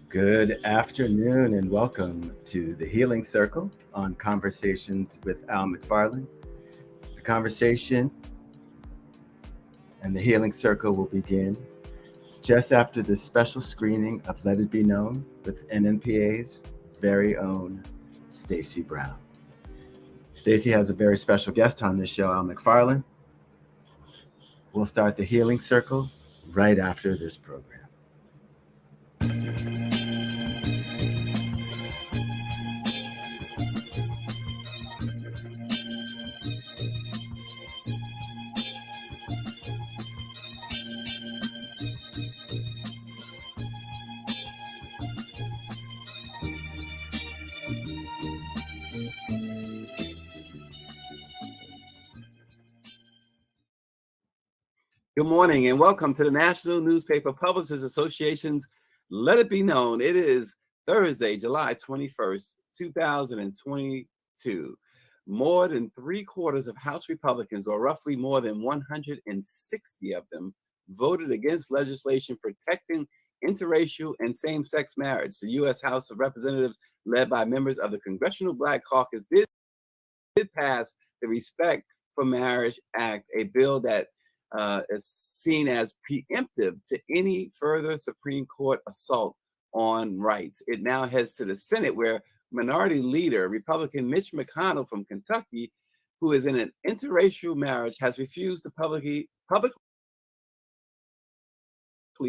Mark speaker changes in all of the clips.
Speaker 1: Good afternoon and welcome to the Healing Circle on Conversations with Al McFarlane. The conversation and the Healing Circle will begin just after this special screening of Let It Be Known with NNPA's very own Stacey Brown. Stacey has a very special guest on this show, Al McFarlane. We'll start the Healing Circle right after this program.
Speaker 2: Good morning and welcome to the National Newspaper Publishers Association's Let It Be Known. It is Thursday, July 21st, 2022. More than 3/4 of House Republicans, or roughly more than 160 of them, voted against legislation protecting interracial and same-sex marriage. The U.S. House of Representatives, led by members of the Congressional Black Caucus, did pass the Respect for Marriage Act, a bill that is seen as preemptive to any further Supreme Court assault on rights. It now heads to the Senate, where Minority Leader Republican Mitch McConnell from Kentucky, who is in an interracial marriage, has refused to publicly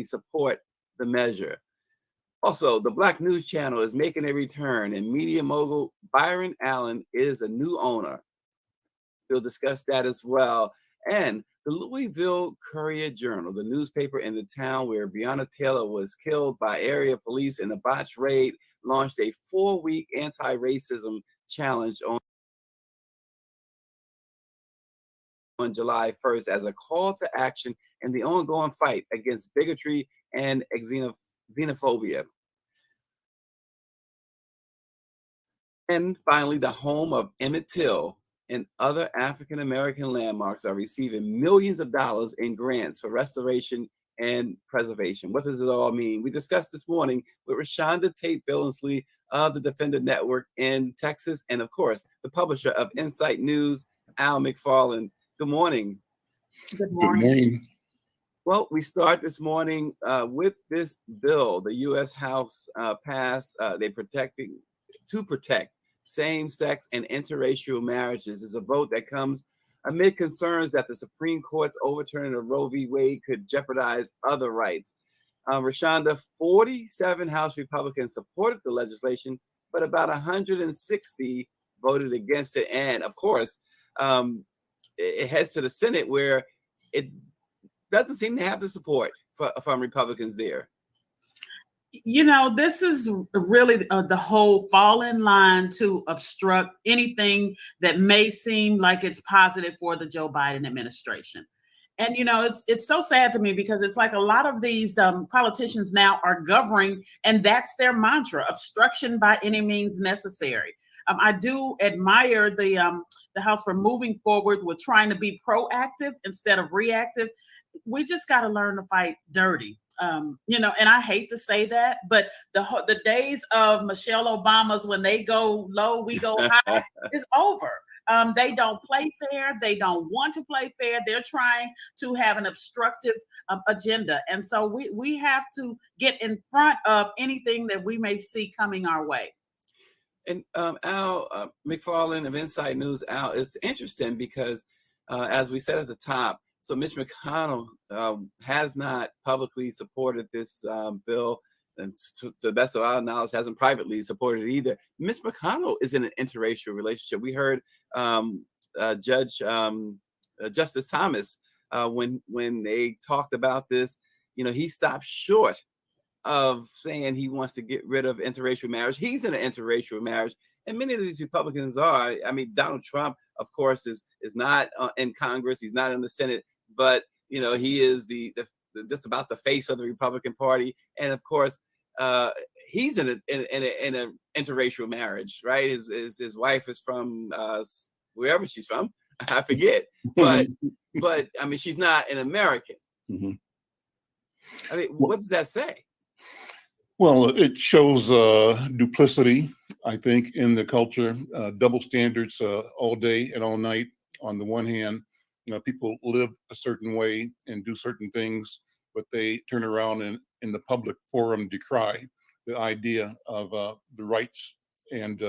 Speaker 2: support the measure. Also, the Black News Channel is making a return, and media mogul Byron Allen is a new owner. We'll discuss that as well. And the Louisville Courier-Journal, the newspaper in the town where Breonna Taylor was killed by area police in a botched raid, launched a 4-week anti-racism challenge on July 1st as a call to action in the ongoing fight against bigotry and xenophobia. And finally, the home of Emmett Till and other African-American landmarks are receiving millions of dollars in grants for restoration and preservation. What does it all mean? We discussed this morning with Rashonda Tate Billingsley of the Defender Network in Texas, and of course, the publisher of Insight News, Al McFarlane. Good morning.
Speaker 3: Good morning.
Speaker 2: Well, we start this morning with this bill. The U.S. House passed, to protect same-sex and interracial marriages. Is a vote that comes amid concerns that the Supreme Court's overturning of Roe v. Wade could jeopardize other rights. Rashonda, 47 House Republicans supported the legislation, but about 160 voted against it. And of course, it heads to the Senate, where it doesn't seem to have the support from Republicans there.
Speaker 3: You know, this is really the whole fall in line to obstruct anything that may seem like it's positive for the Joe Biden administration. And, you know, it's so sad to me, because it's like a lot of these politicians now are governing, and that's their mantra: obstruction by any means necessary. I do admire the House for moving forward with trying to be proactive instead of reactive. We just got to learn to fight dirty. You know, and I hate to say that, but the days of Michelle Obama's when they go low, we go high is over. They don't play fair. They don't want to play fair. They're trying to have an obstructive agenda. And so we have to get in front of anything that we may see coming our way.
Speaker 2: And Al McFarlane of Insight News, Al, it's interesting because as we said at the top, so Mitch McConnell has not publicly supported this bill, and to the best of our knowledge, hasn't privately supported it either. Mitch McConnell is in an interracial relationship. We heard Justice Thomas when they talked about this. You know, he stopped short of saying he wants to get rid of interracial marriage. He's in an interracial marriage, and many of these Republicans are. I mean, Donald Trump, of course, is not in Congress. He's not in the Senate. But, you know, he is the just about the face of the Republican Party. And of course, he's in an interracial marriage, right? His wife is from wherever she's from. I forget. But I mean, she's not an American.
Speaker 1: Mm-hmm.
Speaker 2: I mean, what does that say?
Speaker 4: Well, it shows duplicity, I think, in the culture, double standards all day and all night. On the one hand, people live a certain way and do certain things, but they turn around and in the public forum decry the idea of the rights and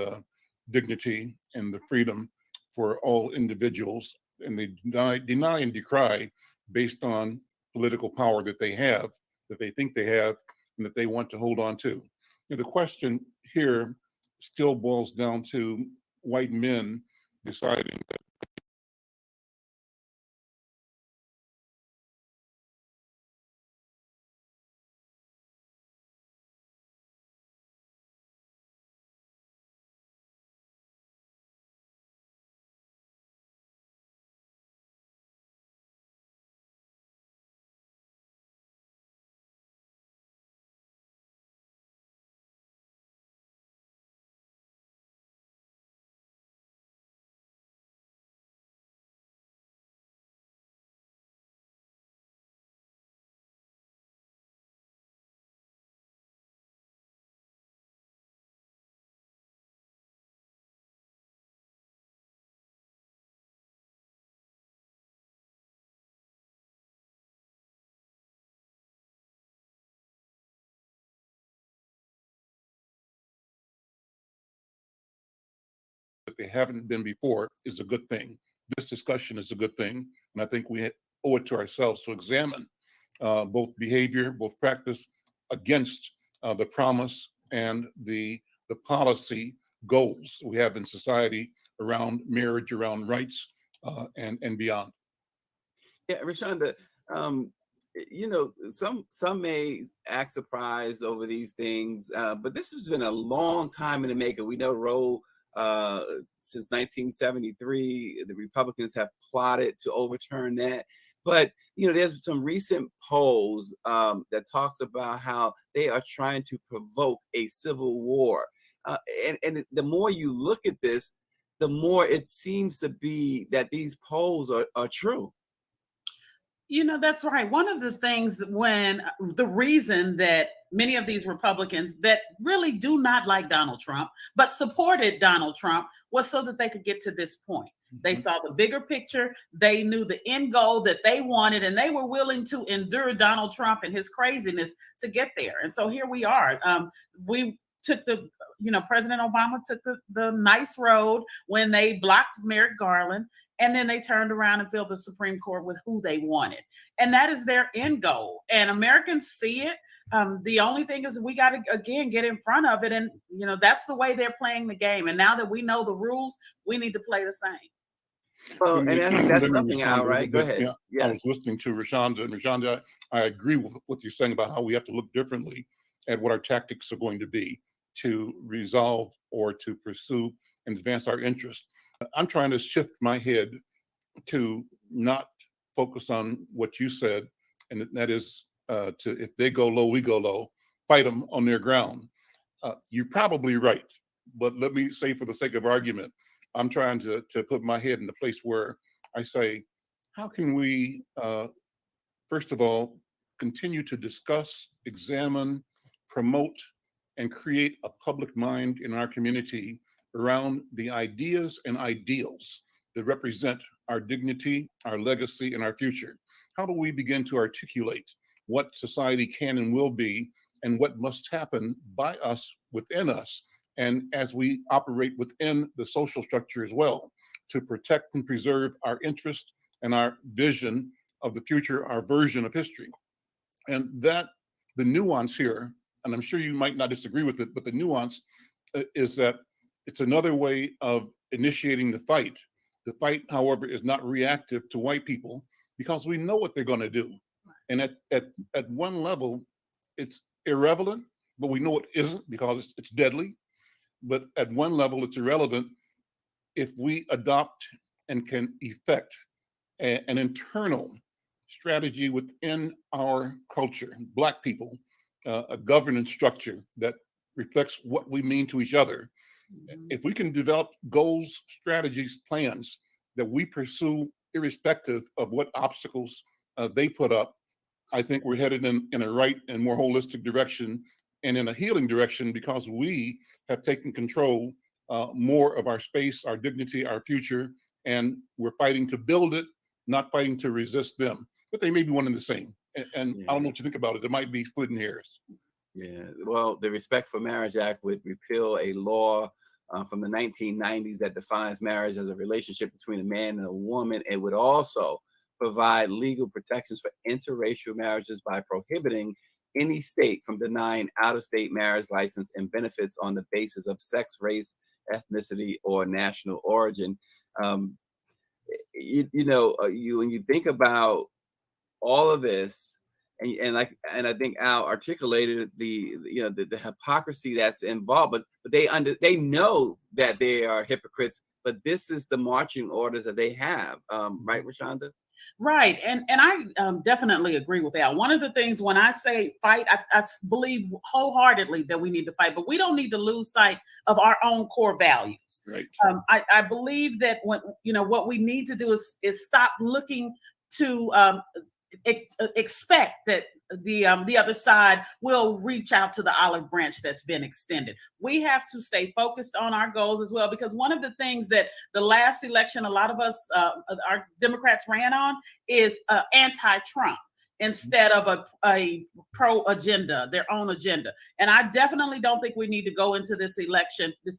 Speaker 4: dignity and the freedom for all individuals. And they deny and decry based on political power that they have, that they think they have, and that they want to hold on to. The question here still boils down to white men deciding that they haven't been before is a good thing. This discussion is a good thing. And I think we owe it to ourselves to examine both behavior, both practice against the promise and the policy goals we have in society around marriage, around rights, and beyond.
Speaker 2: Yeah, Rashonda, um, some may act surprised over these things, but this has been a long time in the making. We know Roe, since 1973, the Republicans have plotted to overturn that. But there's some recent polls that talks about how they are trying to provoke a civil war, and the more you look at this, the more it seems to be that these polls are true.
Speaker 3: That's right. One of the things when the reason that many of these Republicans that really do not like Donald Trump, but supported Donald Trump was so that they could get to this point. They saw the bigger picture. They knew the end goal that they wanted, and they were willing to endure Donald Trump and his craziness to get there. And so here we are. We took President Obama took the nice road when they blocked Merrick Garland. And then they turned around and filled the Supreme Court with who they wanted. And that is their end goal. And Americans see it. The only thing is we got to, again, get in front of it. And, that's the way they're playing the game. And now that we know the rules, we need to play the same.
Speaker 2: Well, and that's something, Al, right? Go ahead.
Speaker 4: Yeah, yes. I was listening to Rashonda, and Rashonda, I agree with what you're saying about how we have to look differently at what our tactics are going to be to resolve or to pursue and advance our interests. I'm trying to shift my head to not focus on what you said, and that is to if they go low, we go low, fight them on their ground. You're probably right, but let me say for the sake of argument, I'm trying to put my head in the place where I say, how can we, first of all, continue to discuss, examine, promote, and create a public mind in our community around the ideas and ideals that represent our dignity, our legacy, and our future? How do we begin to articulate what society can and will be and what must happen by us, within us, and as we operate within the social structure as well, to protect and preserve our interest and our vision of the future, our version of history? And that the nuance here, and I'm sure you might not disagree with it, but the nuance is that it's another way of initiating the fight. The fight, however, is not reactive to white people because we know what they're going to do. And at one level, it's irrelevant, but we know it isn't because it's deadly. But at one level, it's irrelevant if we adopt and can effect an internal strategy within our culture, Black people, a governance structure that reflects what we mean to each other. If we can develop goals, strategies, plans that we pursue irrespective of what obstacles they put up, I think we're headed in a right and more holistic direction and in a healing direction, because we have taken control more of our space, our dignity, our future, and we're fighting to build it, not fighting to resist them. But they may be one and the same. And I don't know what you think about it. It might be splitting hairs.
Speaker 2: Yeah, well, the Respect for Marriage Act would repeal a law from the 1990s that defines marriage as a relationship between a man and a woman. It would also provide legal protections for interracial marriages by prohibiting any state from denying out-of-state marriage license and benefits on the basis of sex, race, ethnicity, or national origin. When you think about all of this, and I think Al articulated the hypocrisy that's involved, but they know that they are hypocrites, but this is the marching orders that they have, right, Rashonda?
Speaker 3: Right. And I definitely agree with that. One of the things when I say fight, I believe wholeheartedly that we need to fight, but we don't need to lose sight of our own core values.
Speaker 4: Right.
Speaker 3: I believe that what we need to do is stop looking to expect that the other side will reach out to the olive branch that's been extended. We have to stay focused on our goals as well, because one of the things that the last election, a lot of us, our Democrats ran on is anti-Trump instead of a pro agenda, their own agenda. And I definitely don't think we need to go into this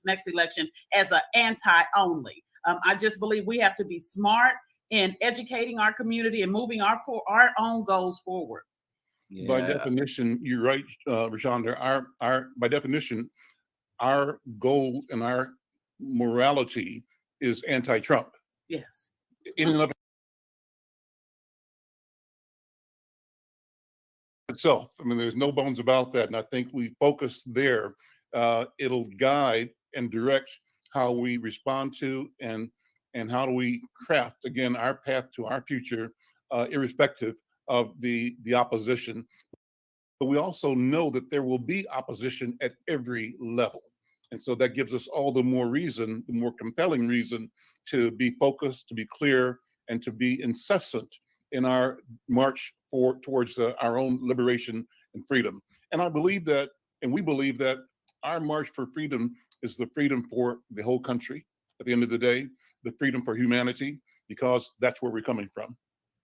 Speaker 3: next election as an anti-only. I just believe we have to be smart in educating our community and moving our own goals forward.
Speaker 4: Yeah. By definition, you're right, Rashonda. By definition, our goal and our morality is anti-Trump.
Speaker 3: Yes.
Speaker 4: In and of itself, I mean, there's no bones about that, and I think we focus there. It'll guide and direct how we respond to and how do we craft, again, our path to our future, irrespective of the opposition. But we also know that there will be opposition at every level. And so that gives us all the more reason, the more compelling reason to be focused, to be clear, and to be incessant in our march towards our own liberation and freedom. And I believe that, and we believe that our march for freedom is the freedom for the whole country at the end of the day, the freedom for humanity, because that's where we're coming from.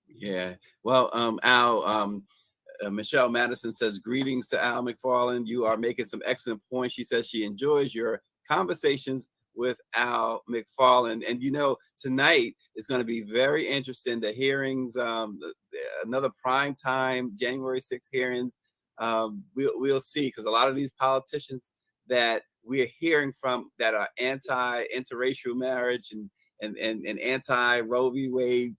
Speaker 2: Yeah. Well, Al, Michelle Madison says, greetings to Al McFarlane. You are making some excellent points. She says she enjoys your conversations with Al McFarlane. And, tonight is going to be very interesting. The hearings, another prime time, January 6th hearings. We'll see, because a lot of these politicians that we're hearing from that are anti-interracial marriage and anti-Roe v. Wade,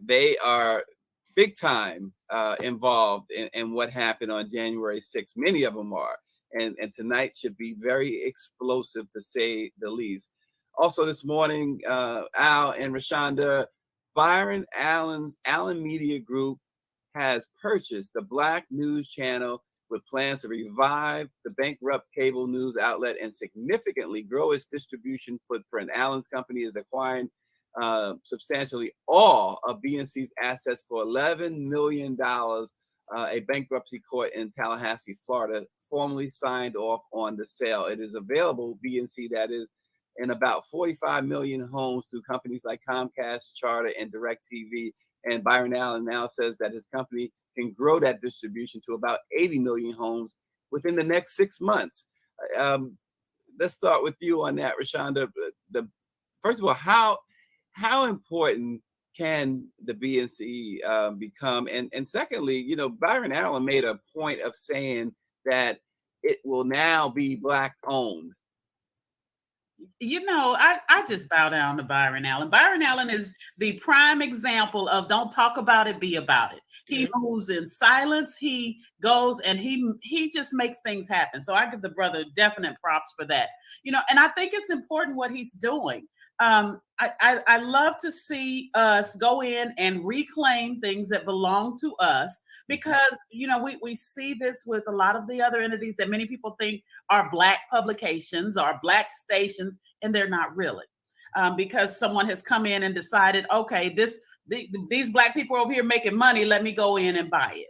Speaker 2: they are big time involved in what happened on January 6th. Many of them are. And tonight should be very explosive, to say the least. Also this morning, Al and Rashonda, Byron Allen's Allen Media Group has purchased the Black News Channel with plans to revive the bankrupt cable news outlet and significantly grow its distribution footprint. Allen's company is acquiring substantially all of BNC's assets for $11 million. A bankruptcy court in Tallahassee, Florida, formally signed off on the sale. It is available, BNC, that is, in about 45 million homes through companies like Comcast, Charter, and DirecTV. And Byron Allen now says that his company can grow that distribution to about 80 million homes within the next 6 months. Let's start with you on that, Rashonda. First of all, how important can the BNC become? And secondly, Byron Allen made a point of saying that it will now be Black owned.
Speaker 3: I just bow down to Byron Allen. Byron Allen is the prime example of don't talk about it, be about it. He moves in silence. He goes and he just makes things happen. So I give the brother definite props for that. And I think it's important what he's doing. I love to see us go in and reclaim things that belong to us, because we see this with a lot of the other entities that many people think are Black publications or Black stations, and they're not really, because someone has come in and decided, okay, these Black people over here making money, let me go in and buy it.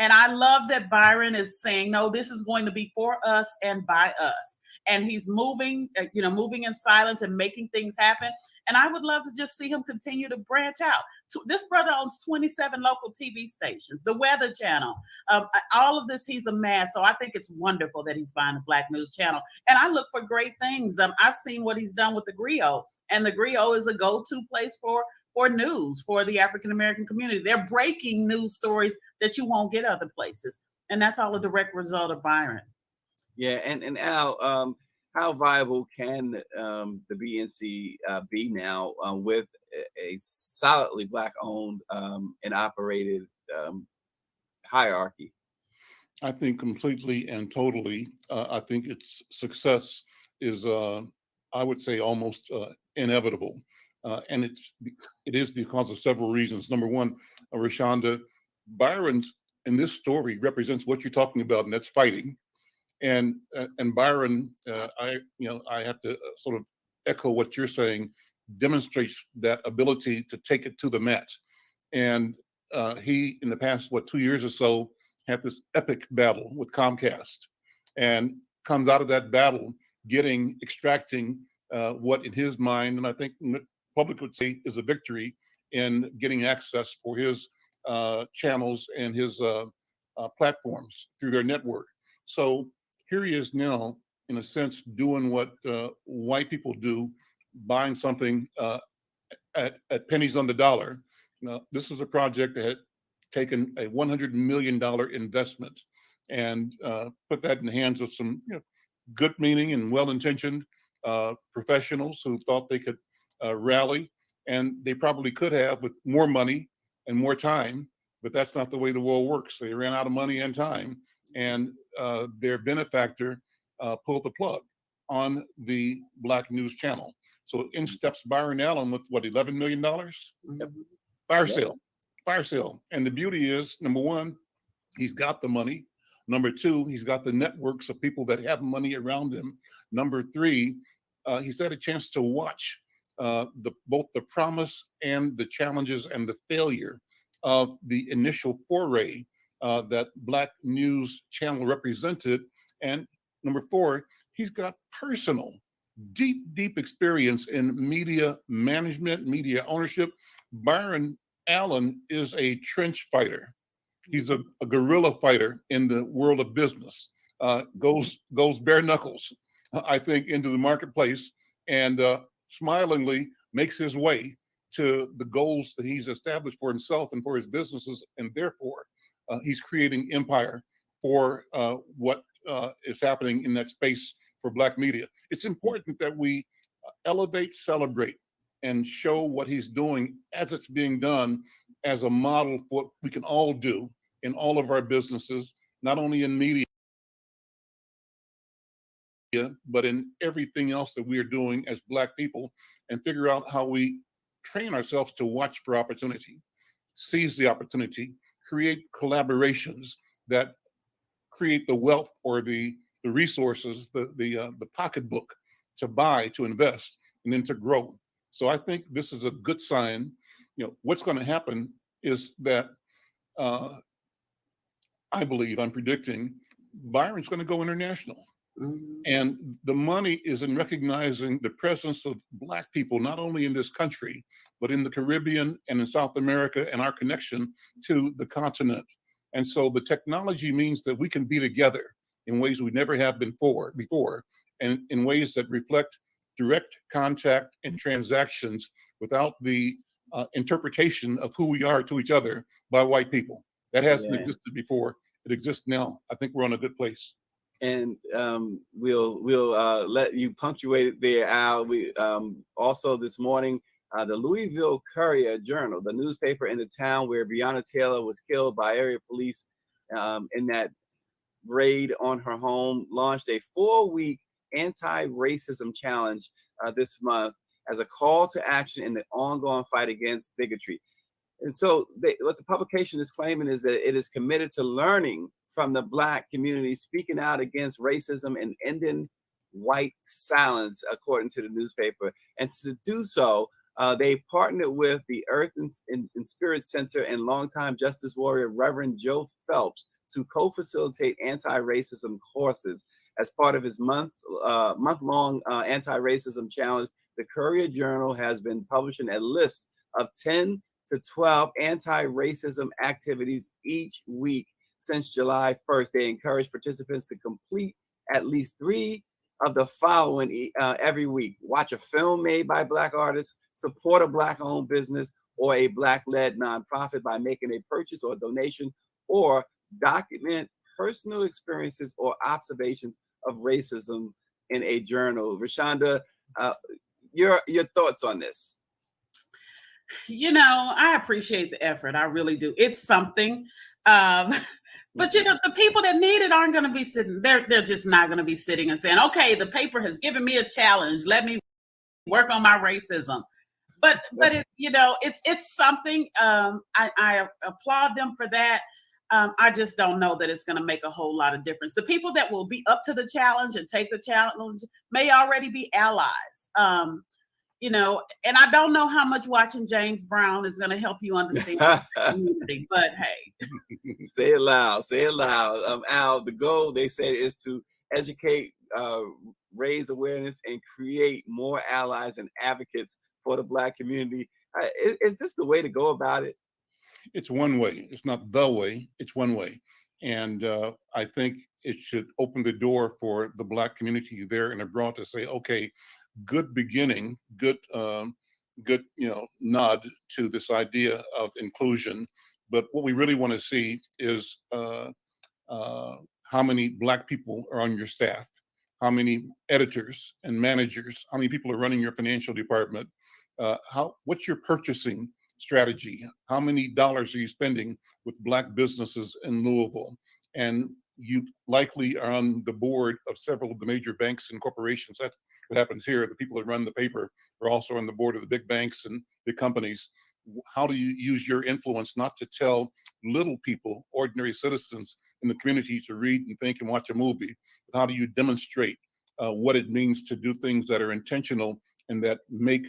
Speaker 3: And I love that Byron is saying, no, this is going to be for us and by us. And he's moving, moving in silence and making things happen. And I would love to just see him continue to branch out. This brother owns 27 local TV stations, the Weather Channel, all of this he's amassed. So I think it's wonderful that he's buying the Black News Channel. And I look for great things. I've seen what he's done with the Griot, and the Griot is a go-to place for news for the African-American community. They're breaking news stories that you won't get other places. And that's all a direct result of Byron.
Speaker 2: Yeah, and Al, how viable can the BNC be now with a solidly Black-owned and operated hierarchy?
Speaker 4: I think completely and totally. I think its success is, I would say, almost inevitable. And it is because of several reasons. Number one, Rashonda, Byron's in this story represents what you're talking about, and that's fighting. And Byron, I have to sort of echo what you're saying, demonstrates that ability to take it to the mat. And he, in the past, 2 years or so, had this epic battle with Comcast, and comes out of that battle extracting what in his mind, and I think the public would say, is a victory in getting access for his channels and his platforms through their network. So here he is now, in a sense, doing what white people do, buying something at pennies on the dollar. Now, this is a project that had taken a $100 million investment and put that in the hands of some good meaning and well-intentioned professionals who thought they could rally, and they probably could have with more money and more time, but that's not the way the world works. They ran out of money and time, and their benefactor pulled the plug on the Black News Channel. So in steps Byron Allen with $11 million? Fire sale. And the beauty is, number one, he's got the money. Number two, he's got the networks of people that have money around him. Number three, he's had a chance to watch both the promise and the challenges and the failure of the initial foray that Black News Channel represented. And number four, he's got personal, deep experience in media management, media ownership. Byron Allen is a trench fighter. He's a guerrilla fighter in the world of business. Goes bare knuckles, I think, into the marketplace, and smilingly makes his way to the goals that he's established for himself and for his businesses, and therefore he's creating empire for what is happening in that space for Black media. It's important that we elevate, celebrate, and show what he's doing as it's being done as a model for what we can all do in all of our businesses, not only in media, but in everything else that we are doing as Black people, and figure out how we train ourselves to watch for opportunity, seize the opportunity, create collaborations that create the wealth or the resources, the pocketbook to buy, to invest, and then to grow. So I think this is a good sign. What's going to happen is that I'm predicting Byron's going to go international. And the money is in recognizing the presence of Black people, not only in this country, but in the Caribbean and in South America, and our connection to the continent. And so the technology means that we can be together in ways we never have been before, and in ways that reflect direct contact and transactions without the interpretation of who we are to each other by white people. That hasn't existed before. It exists now. I think we're on a good place.
Speaker 2: And we'll let you punctuate it there, Al. We also this morning, the Louisville Courier-Journal, the newspaper in the town where Breonna Taylor was killed by area police in that raid on her home, launched a 4-week anti-racism challenge this month as a call to action in the ongoing fight against bigotry. And so what the publication is claiming is that it is committed to learning from the Black community, speaking out against racism and ending white silence, according to the newspaper. And to do so, They partnered with the Earth and Spirit Center and longtime justice warrior Reverend Joe Phelps to co-facilitate anti-racism courses. As part of his month-long anti-racism challenge, the Courier Journal has been publishing a list of 10 to 12 anti-racism activities each week since July 1st. They encourage participants to complete at least 3 of the following every week: watch a film made by Black artists, support a Black-owned business or a Black-led nonprofit by making a purchase or donation, or document personal experiences or observations of racism in a journal. Rashonda, your thoughts on this?
Speaker 3: I appreciate the effort. I really do. It's something. But the people that need it aren't going to be sitting. They're just not going to be sitting and saying, "Okay, the paper has given me a challenge. Let me work on my racism." But it's something. I applaud them for that. I just don't know that it's going to make a whole lot of difference. The people that will be up to the challenge and take the challenge may already be allies. And I don't know how much watching James Brown is going to help you understand the community, but hey.
Speaker 2: Say it loud. Say it loud. Al, the goal, they said, is to educate, raise awareness, and create more allies and advocates for the Black community. Is this the way to go about it?
Speaker 4: It's one way. It's not the way. It's one way. And I think it should open the door for the Black community there and abroad to say, okay, good beginning, good nod to this idea of inclusion. But what we really want to see is how many Black people are on your staff, how many editors and managers, how many people are running your financial department, what's your purchasing strategy, how many dollars are you spending with Black businesses in Louisville, and you likely are on the board of several of the major banks and corporations. That's what happens here. The people that run the paper are also on the board of the big banks and big companies. How do you use your influence not to tell little people, ordinary citizens in the community, to read and think and watch a movie, but how do you demonstrate what it means to do things that are intentional and that make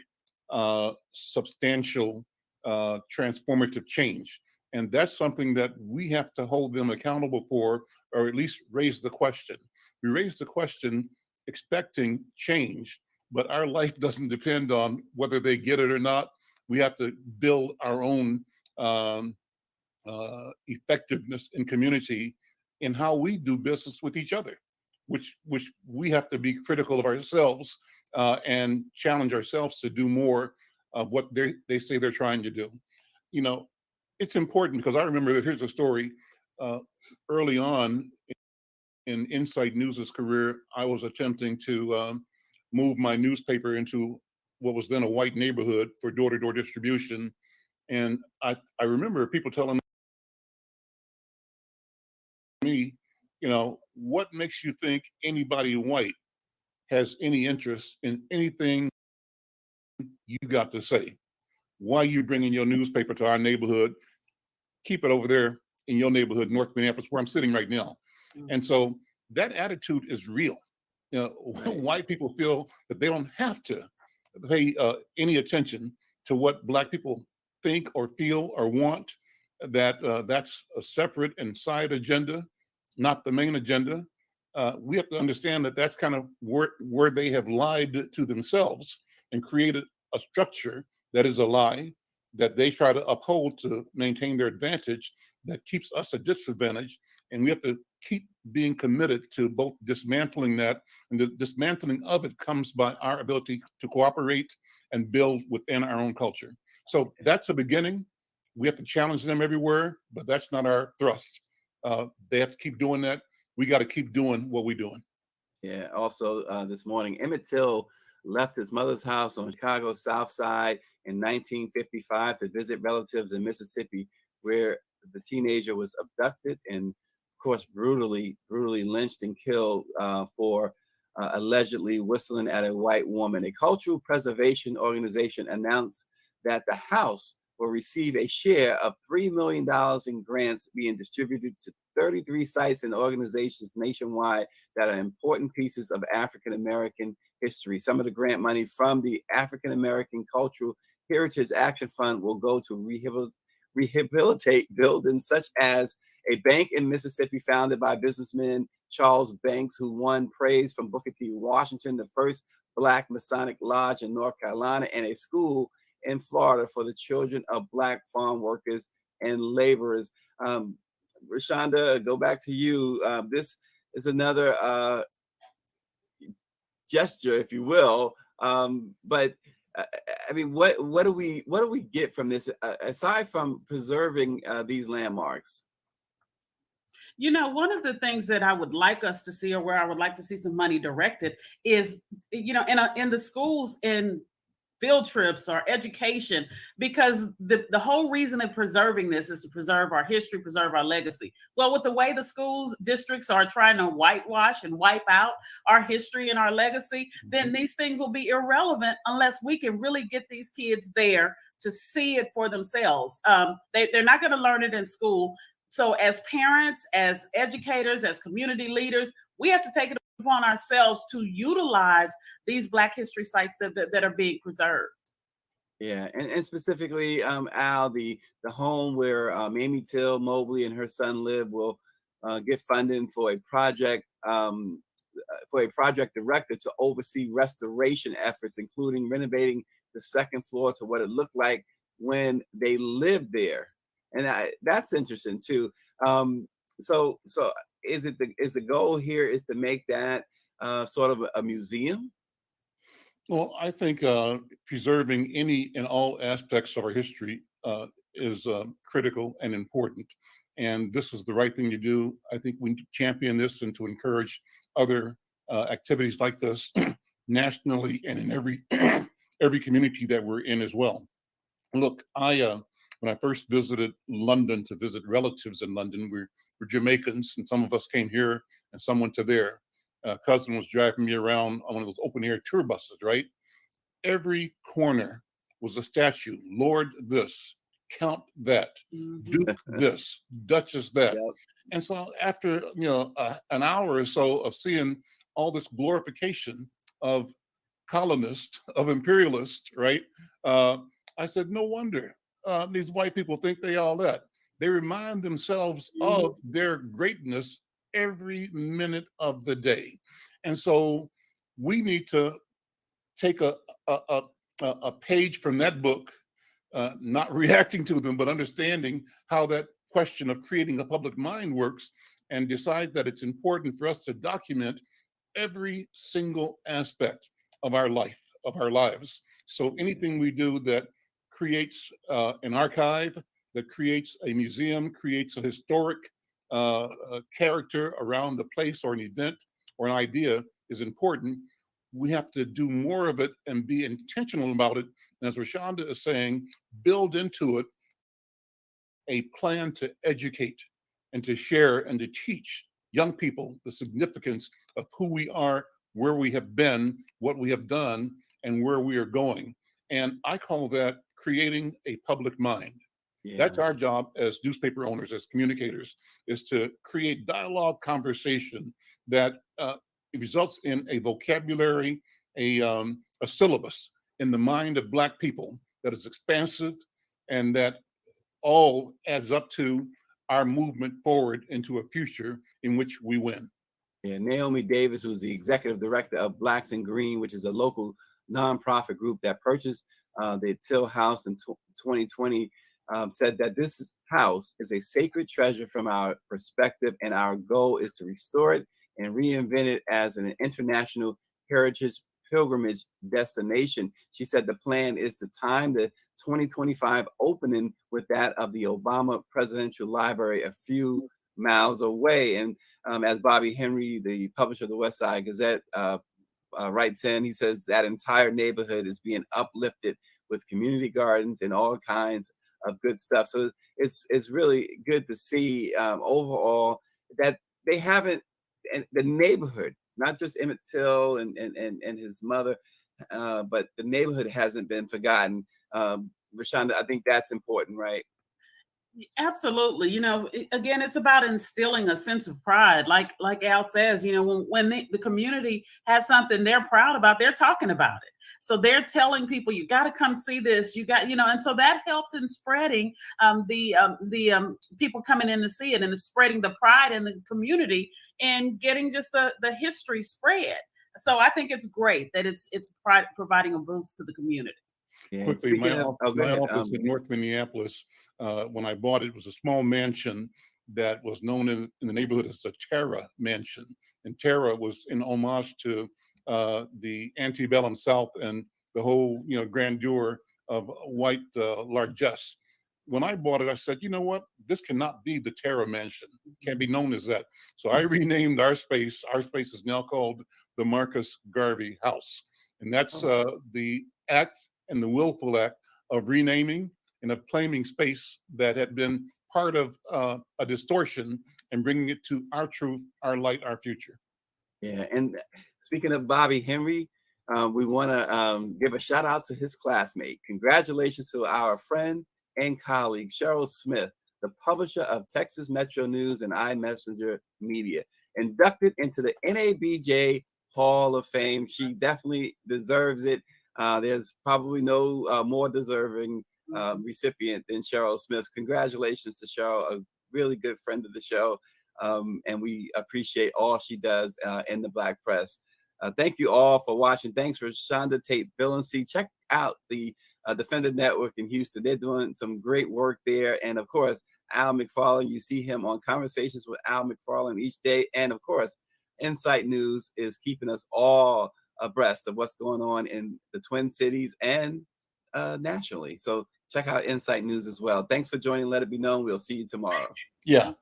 Speaker 4: substantial transformative change? And that's something that we have to hold them accountable for, or at least raise the question. We raise the question expecting change, but our life doesn't depend on whether they get it or not. We have to build our own effectiveness in community in how we do business with each other, which we have to be critical of ourselves and challenge ourselves to do more of what they say they're trying to do. It's important because I remember that here's a story. Early on in Insight News's career, I was attempting to move my newspaper into what was then a white neighborhood for door-to-door distribution. And I remember people telling me, what makes you think anybody white has any interest in anything you got to say? Why are you bringing your newspaper to our neighborhood? Keep it over there in your neighborhood, North Minneapolis, where I'm sitting right now. And so that attitude is real. Right. White people feel that they don't have to pay any attention to what Black people think or feel or want, that that's a separate and side agenda, not the main agenda. We have to understand that that's kind of where they have lied to themselves and created a structure that is a lie that they try to uphold to maintain their advantage, that keeps us at disadvantage. And we have to keep being committed to both dismantling that, and the dismantling of it comes by our ability to cooperate and build within our own culture. So that's a beginning. We have to challenge them everywhere, but that's not our thrust. They have to keep doing that. We got to keep doing what we're doing.
Speaker 2: Yeah. Also, this morning, Emmett Till left his mother's house on Chicago's South Side in 1955 to visit relatives in Mississippi, where the teenager was abducted and, of course, brutally lynched and killed for allegedly whistling at a white woman. A cultural preservation organization announced that the house will receive a share of $3 million in grants being distributed to 33 sites and organizations nationwide that are important pieces of African American history. Some of the grant money from the African American Cultural Heritage Action Fund will go to rehabilitate buildings such as a bank in Mississippi founded by businessman Charles Banks, who won praise from Booker T. Washington, the first Black Masonic Lodge in North Carolina, and a school in Florida for the children of Black farm workers and laborers. Rashonda, go back to you. This is another gesture, if you will. But I mean, what do we get from this aside from preserving these landmarks?
Speaker 3: You know, one of the things that I would like us to see, or where I would like to see some money directed, is, you know, in the schools, in field trips or education, because the whole reason of preserving this is to preserve our history, preserve our legacy. Well, with the way the schools districts are trying to whitewash and wipe out our history and our legacy, then these things will be irrelevant unless we can really get these kids there to see it for themselves. They're not going to learn it in school. So as parents, as educators, as community leaders, we have to take it upon ourselves to utilize these Black history sites that are being preserved.
Speaker 2: Yeah, and specifically, Al, the home where Amy Till Mobley and her son live will get funding for a project director to oversee restoration efforts, including renovating the second floor to what it looked like when they lived there. And that's interesting too. So is the goal here is to make that sort of a museum?
Speaker 4: Well, I think preserving any and all aspects of our history is critical and important. And this is the right thing to do. I think we need to champion this and to encourage other activities like this nationally and in every community that we're in as well. Look, when I first visited London to visit relatives in London, we're Jamaicans, and some of us came here and some went to there. Cousin was driving me around on one of those open air tour buses, right? Every corner was a statue. Lord this, Count that, Duke this, Duchess that. Yep. And so after an hour or so of seeing all this glorification of colonists, of imperialists, right? I said, no wonder these white people think they all that. They remind themselves of their greatness every minute of the day. And so we need to take a page from that book, not reacting to them, but understanding how that question of creating a public mind works, and decide that it's important for us to document every single aspect of our life, of our lives. So anything we do that creates an archive, that creates a museum, creates a historic character around a place or an event or an idea is important. We have to do more of it and be intentional about it. And as Rashonda is saying, build into it a plan to educate and to share and to teach young people the significance of who we are, where we have been, what we have done, and where we are going. And I call that creating a public mind. Yeah. That's our job as newspaper owners, as communicators, is to create dialogue, conversation that results in a vocabulary, a syllabus in the mind of Black people that is expansive and that all adds up to our movement forward into a future in which we win.
Speaker 2: Yeah, Naomi Davis, who's the executive director of Blacks in Green, which is a local nonprofit group that purchased the Till House in 2020, said that this house is a sacred treasure from our perspective, and our goal is to restore it and reinvent it as an international heritage pilgrimage destination. She said the plan is to time the 2025 opening with that of the Obama Presidential Library a few miles away. And as Bobby Henry, the publisher of the West Side Gazette, writes in, he says that entire neighborhood is being uplifted with community gardens and all kinds of good stuff. So it's really good to see overall that they haven't, and the neighborhood, not just Emmett Till and his mother, but the neighborhood hasn't been forgotten. Rashonda, I think that's important, right?
Speaker 3: Absolutely. Again, it's about instilling a sense of pride. Like Al says, when the community has something they're proud about, they're talking about it. So they're telling people, you got to come see this. And so that helps in spreading the people coming in to see it, and it's spreading the pride in the community and getting just the history spread. So I think it's great that it's providing a boost to the community.
Speaker 2: Yeah,
Speaker 4: Quickly, my
Speaker 2: go ahead.
Speaker 4: office in North Minneapolis, when I bought it, was a small mansion that was known in the neighborhood as the Terra Mansion. And Terra was in homage to the antebellum South and the whole, grandeur of white largesse. When I bought it, I said, you know what? This cannot be the Terra Mansion. It can't be known as that. So I renamed our space. Our space is now called the Marcus Garvey House. And that's the act and the willful act of renaming and of claiming space that had been part of a distortion and bringing it to our truth, our light, our future.
Speaker 2: Yeah, and speaking of Bobby Henry, we want to give a shout out to his classmate. Congratulations to our friend and colleague, Cheryl Smith, the publisher of Texas Metro News and iMessenger Media, inducted into the NABJ Hall of Fame. She definitely deserves it. There's probably no more deserving recipient than Cheryl Smith. Congratulations to Cheryl, a really good friend of the show. And we appreciate all she does in the Black press. Thank you all for watching. Thanks for Shonda Tate Billingsley. Check out the Defender Network in Houston. They're doing some great work there. And of course, Al McFarlane, you see him on Conversations with Al McFarlane each day. And of course, Insight News is keeping us all abreast of what's going on in the Twin Cities and nationally. So check out Insight News as well. Thanks for joining. Let it be known. We'll see you tomorrow.
Speaker 4: Yeah.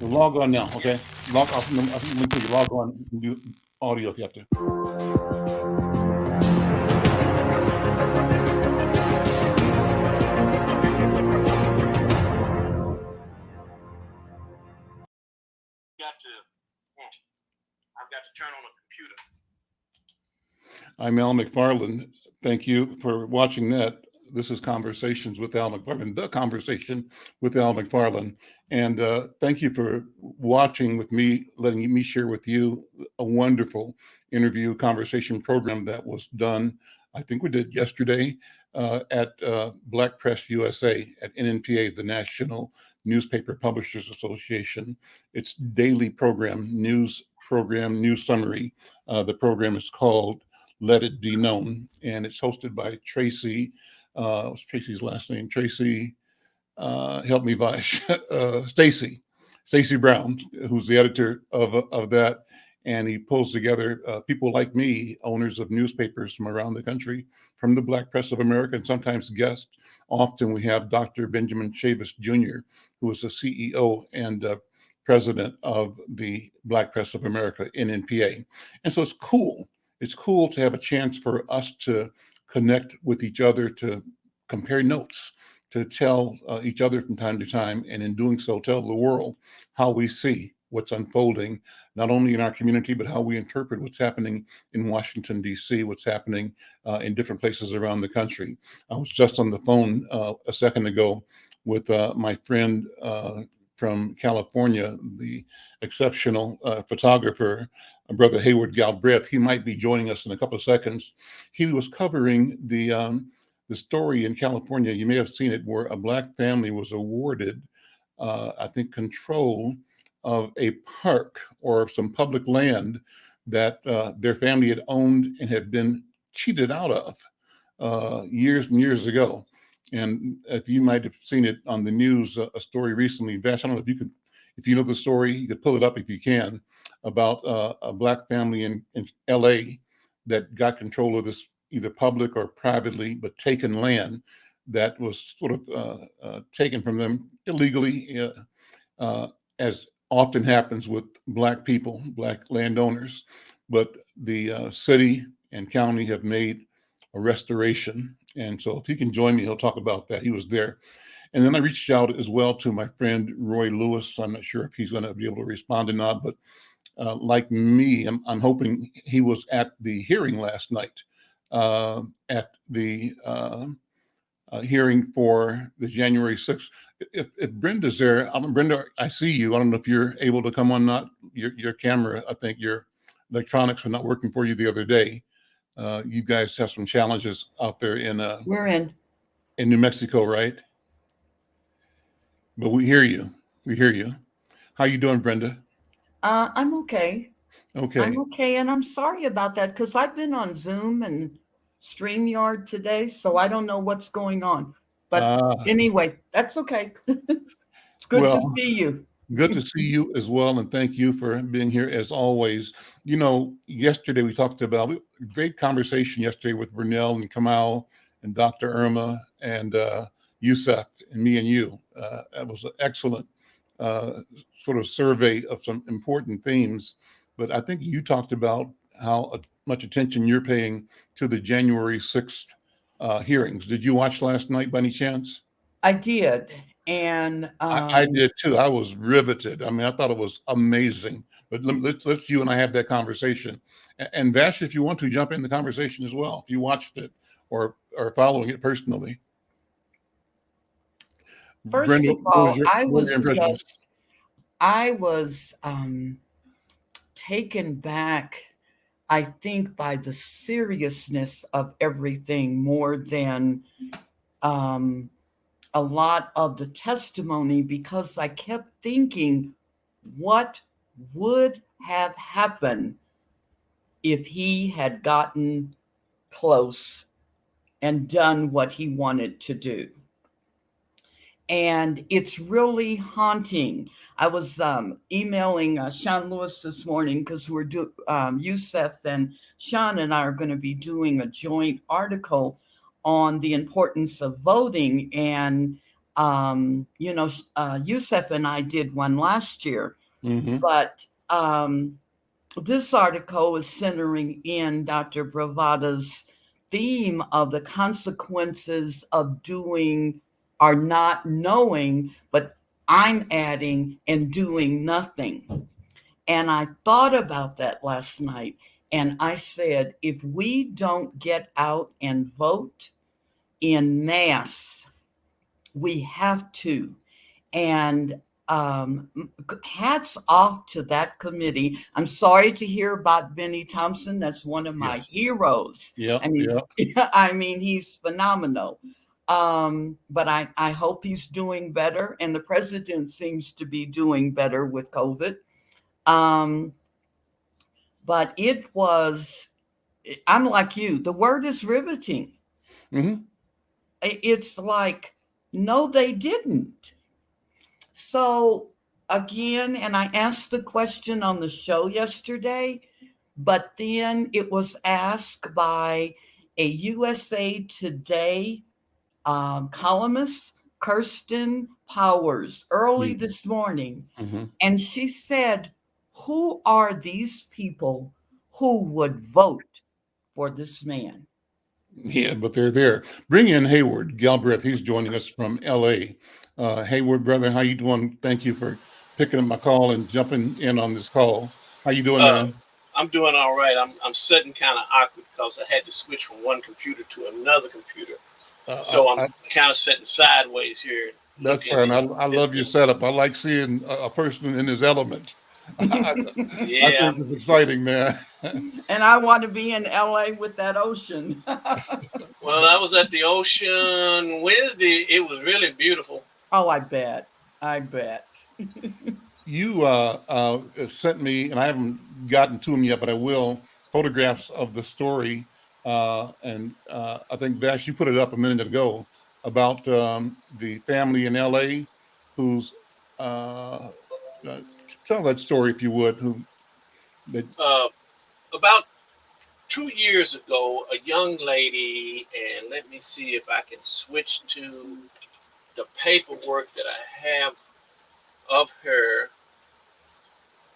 Speaker 4: We'll log on now, okay? Log off. I think we log on, do audio if you have to. I've got to turn on a computer. I'm Al McFarlane. Thank you for watching that. This is Conversations with Al McFarlane, the Conversation with Al McFarlane. And thank you for watching with me, letting me share with you a wonderful interview conversation program that was done, I think we did yesterday, at Black Press USA, at NNPA, the National Newspaper Publishers Association. It's daily news summary. The program is called Let It Be Known, and it's hosted by Tracy. What's Tracy's last name? Tracy, help me, Vish. Stacy Brown, who's the editor of that, and he pulls together people like me, owners of newspapers from around the country, from the Black Press of America, and sometimes guests. Often we have Dr. Benjamin Chavis Jr., who is the CEO and president of the Black Press of America, NNPA. And so it's cool. It's cool to have a chance for us to connect with each other, to compare notes, to tell each other from time to time, and in doing so, tell the world how we see what's unfolding, not only in our community, but how we interpret what's happening in Washington, D.C., what's happening in different places around the country. I was just on the phone a second ago with my friend from California, the exceptional photographer, Brother Hayward Galbraith. He might be joining us in a couple of seconds. He was covering the story in California. You may have seen it, where a Black family was awarded, I think, control of a park or some public land that their family had owned and had been cheated out of years and years ago. And if you might have seen it on the news, a story recently, Vash, I don't know if you know the story, you could pull it up if you can, about a Black family in LA that got control of this either public or privately, but taken land that was sort of taken from them illegally, as often happens with Black people, Black landowners. But the city and county have made a restoration. And so if he can join me, he'll talk about that. He was there. And then I reached out as well to my friend Roy Lewis. I'm not sure if he's going to be able to respond or not, but like me, I'm hoping he was at the hearing last night at the hearing for the January 6th. If Brenda's there, Brenda, I see you. I don't know if you're able to come on. Not your camera. I think your electronics were not working for you the other day. You guys have some challenges out there
Speaker 5: We're in
Speaker 4: New Mexico, right? But we hear you. We hear you. How you doing, Brenda?
Speaker 5: I'm okay.
Speaker 4: Okay.
Speaker 5: I'm okay, and I'm sorry about that because I've been on Zoom and StreamYard today, so I don't know what's going on. But anyway, that's okay. It's good to see you.
Speaker 4: Good to see you as well, and thank you for being here as always. You know, yesterday we talked about great conversation yesterday with Brunel and Kamal and Dr. Irma and Youssef and me and you. That was an excellent sort of survey of some important themes. But I think you talked about how much attention you're paying to the January 6th hearings. Did you watch last night by any chance?
Speaker 5: I did. And
Speaker 4: I did too. I was riveted. I mean, I thought it was amazing. But let's you and I have that conversation. And Vash, if you want to jump in the conversation as well, if you watched it or are following it personally.
Speaker 5: First
Speaker 4: Brenda,
Speaker 5: of all, I was taken back, I think, by the seriousness of everything more than a lot of the testimony, because I kept thinking, what would have happened if he had gotten close and done what he wanted to do? And it's really haunting. I was emailing Sean Lewis this morning because Youssef and Sean and I are going to be doing a joint article on the importance of voting. And, Youssef and I did one last year. Mm-hmm. But this article is centering in Dr. Bravada's theme of the consequences of doing or not knowing, but I'm adding and doing nothing. And I thought about that last night. And I said, if we don't get out and vote in mass, we have to. And hats off to that committee. I'm sorry to hear about Benny Thompson. That's one of my heroes. Yeah. I mean, he's phenomenal. But I hope he's doing better. And the president seems to be doing better with COVID. But I'm like you, the word is riveting. Mm-hmm. It's like, no, they didn't. So again, and I asked the question on the show yesterday, but then it was asked by a USA Today columnist, Kirsten Powers, early this morning. Mm-hmm. And she said, who are these people who would vote for this man?
Speaker 4: Yeah, but they're there. Bring in Hayward Galbraith. He's joining us from LA. Hayward, brother, how you doing? Thank you for picking up my call and jumping in on this call. How you doing, man?
Speaker 6: I'm doing all right. I'm sitting kind of awkward because I had to switch from one computer to another computer. So I'm kind of sitting sideways here.
Speaker 4: That's fine. I love your setup. I like seeing a person in his element. I think it's exciting, man.
Speaker 5: And I want to be in LA with that ocean.
Speaker 6: Well, I was at the ocean Wednesday. It was really beautiful.
Speaker 5: Oh, I bet.
Speaker 4: You sent me, and I haven't gotten to them yet, but I will, photographs of the story. And I think, Bash, you put it up a minute ago about the family in LA who's tell that story, if you would.
Speaker 6: About 2 years ago, a young lady, and let me see if I can switch to the paperwork that I have of her.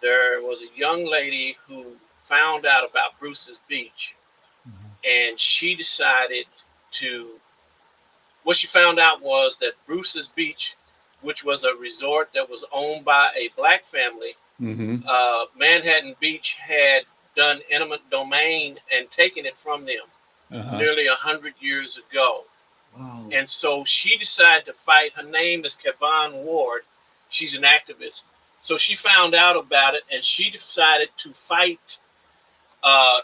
Speaker 6: There was a young lady who found out about Bruce's Beach, and she decided what she found out was that Bruce's Beach, which was a resort that was owned by a black family, Manhattan Beach had done eminent domain and taken it from them nearly 100 years ago.
Speaker 5: Wow.
Speaker 6: And so she decided to fight. Her name is Kevon Ward. She's an activist. So she found out about it, and she decided to fight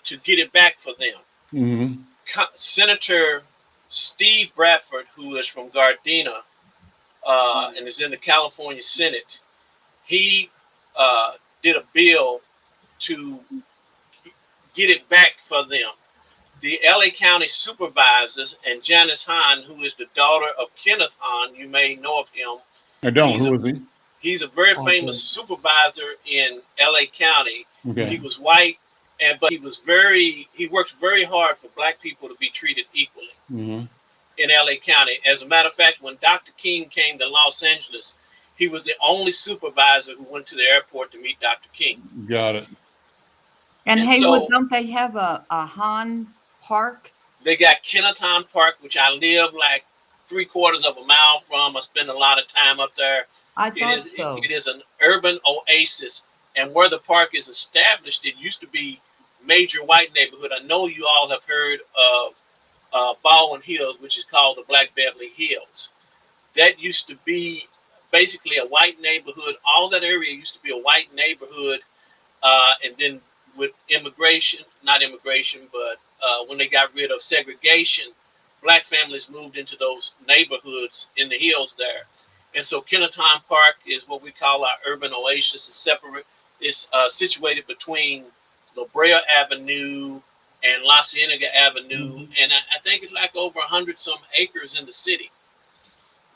Speaker 6: to get it back for them.
Speaker 4: Mm-hmm.
Speaker 6: Senator Steve Bradford, who is from Gardena and is in the California Senate, he did a bill to get it back for them. The LA County supervisors and Janice Hahn, who is the daughter of Kenneth Hahn, you may know of him.
Speaker 4: I don't. Who is he?
Speaker 6: He's a very famous supervisor in LA County.
Speaker 4: Okay.
Speaker 6: He was white, but he works very hard for black people to be treated equally in LA County. As a matter of fact, when Dr. King came to Los Angeles, he was the only supervisor who went to the airport to meet Dr. King.
Speaker 4: Got it.
Speaker 5: And Haywood, don't they have a Hahn Park?
Speaker 6: They got Kenneth Hahn Park, which I live like 3/4 of a mile from. I spend a lot of time up there.
Speaker 5: I thought so.
Speaker 6: It is an urban oasis. And where the park is established, it used to be major white neighborhood. I know you all have heard of Baldwin Hills, which is called the Black Beverly Hills. That used to be basically a white neighborhood. All that area used to be a white neighborhood. And then with when they got rid of segregation, black families moved into those neighborhoods in the hills there. And so Kenneth Hahn Park is what we call our urban oasis. It's situated between La Brea Avenue and La Cienega Avenue. And I think it's like over 100-some acres in the city.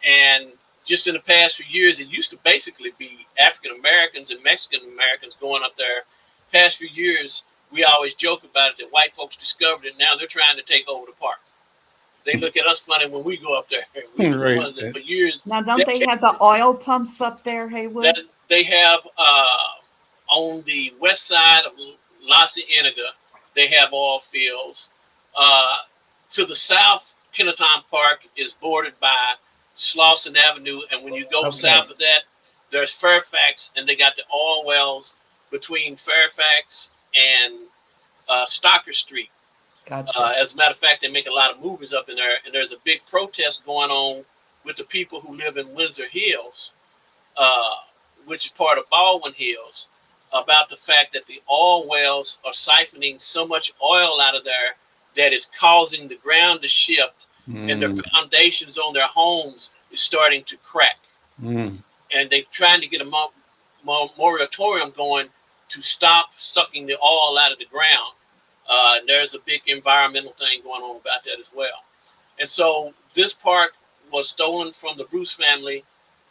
Speaker 6: And just in the past few years, it used to basically be African Americans and Mexican Americans going up there. Past few years, we always joke about it that white folks discovered it. Now they're trying to take over the park. They look at us funny when we go up there.
Speaker 4: Right.
Speaker 6: For years.
Speaker 5: Now, don't they have the oil pumps up there, Haywood?
Speaker 6: They have on the west side of La Cienega, they have oil fields. To the south, Kenneth Hahn Park is bordered by Slauson Avenue, and when you go south of that, there's Fairfax, and they got the oil wells between Fairfax and Stocker Street.
Speaker 5: Gotcha.
Speaker 6: As a matter of fact, they make a lot of movies up in there, and there's a big protest going on with the people who live in Windsor Hills, which is part of Baldwin Hills, about the fact that the oil wells are siphoning so much oil out of there that it's causing the ground to shift, and their foundations on their homes is starting to crack. And they're trying to get a moratorium going to stop sucking the oil out of the ground. There's a big environmental thing going on about that as well. And so this park was stolen from the Bruce family,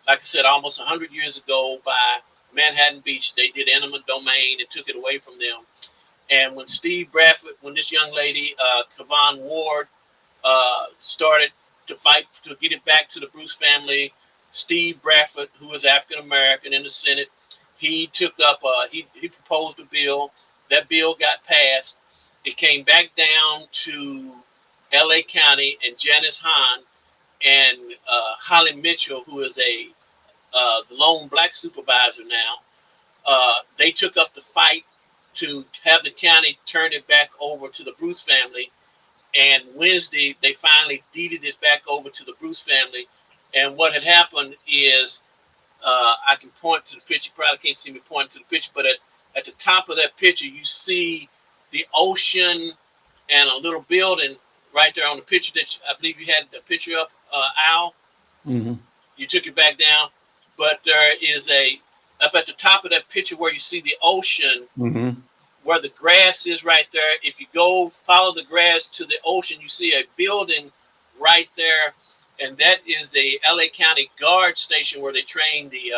Speaker 6: like I said, almost 100 years ago by Manhattan Beach. They did eminent domain and took it away from them. And when Steve Bradford, when this young lady, Kevon Ward, started to fight to get it back to the Bruce family, Steve Bradford, who was African American in the Senate, he took up, he proposed a bill. That bill got passed. It came back down to LA County, and Janice Hahn and Holly Mitchell, who is the lone black supervisor now, they took up the fight to have the county turn it back over to the Bruce family. And Wednesday, they finally deeded it back over to the Bruce family. And what had happened is, I can point to the picture. You probably can't see me pointing to the picture, but at the top of that picture, you see the ocean and a little building right there on the picture that I believe you had the picture up, Al. You took it back down, but there is up at the top of that picture where you see the ocean, where the grass is right there. If you go follow the grass to the ocean, you see a building right there, and that is the LA County Guard Station where they train the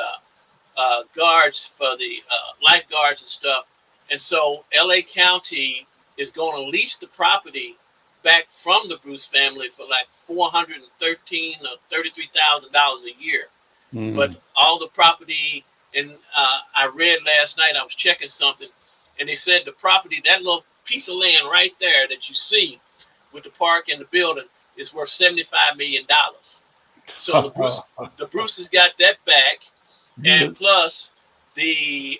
Speaker 6: guards for the lifeguards and stuff. And so LA County is going to lease the property back from the Bruce family for like $413,000 or $33,000 a year. But all the property, and I read last night, I was checking something, and they said the property, that little piece of land right there that you see with the park and the building, is worth $75 million. So the Bruces got that back, and plus the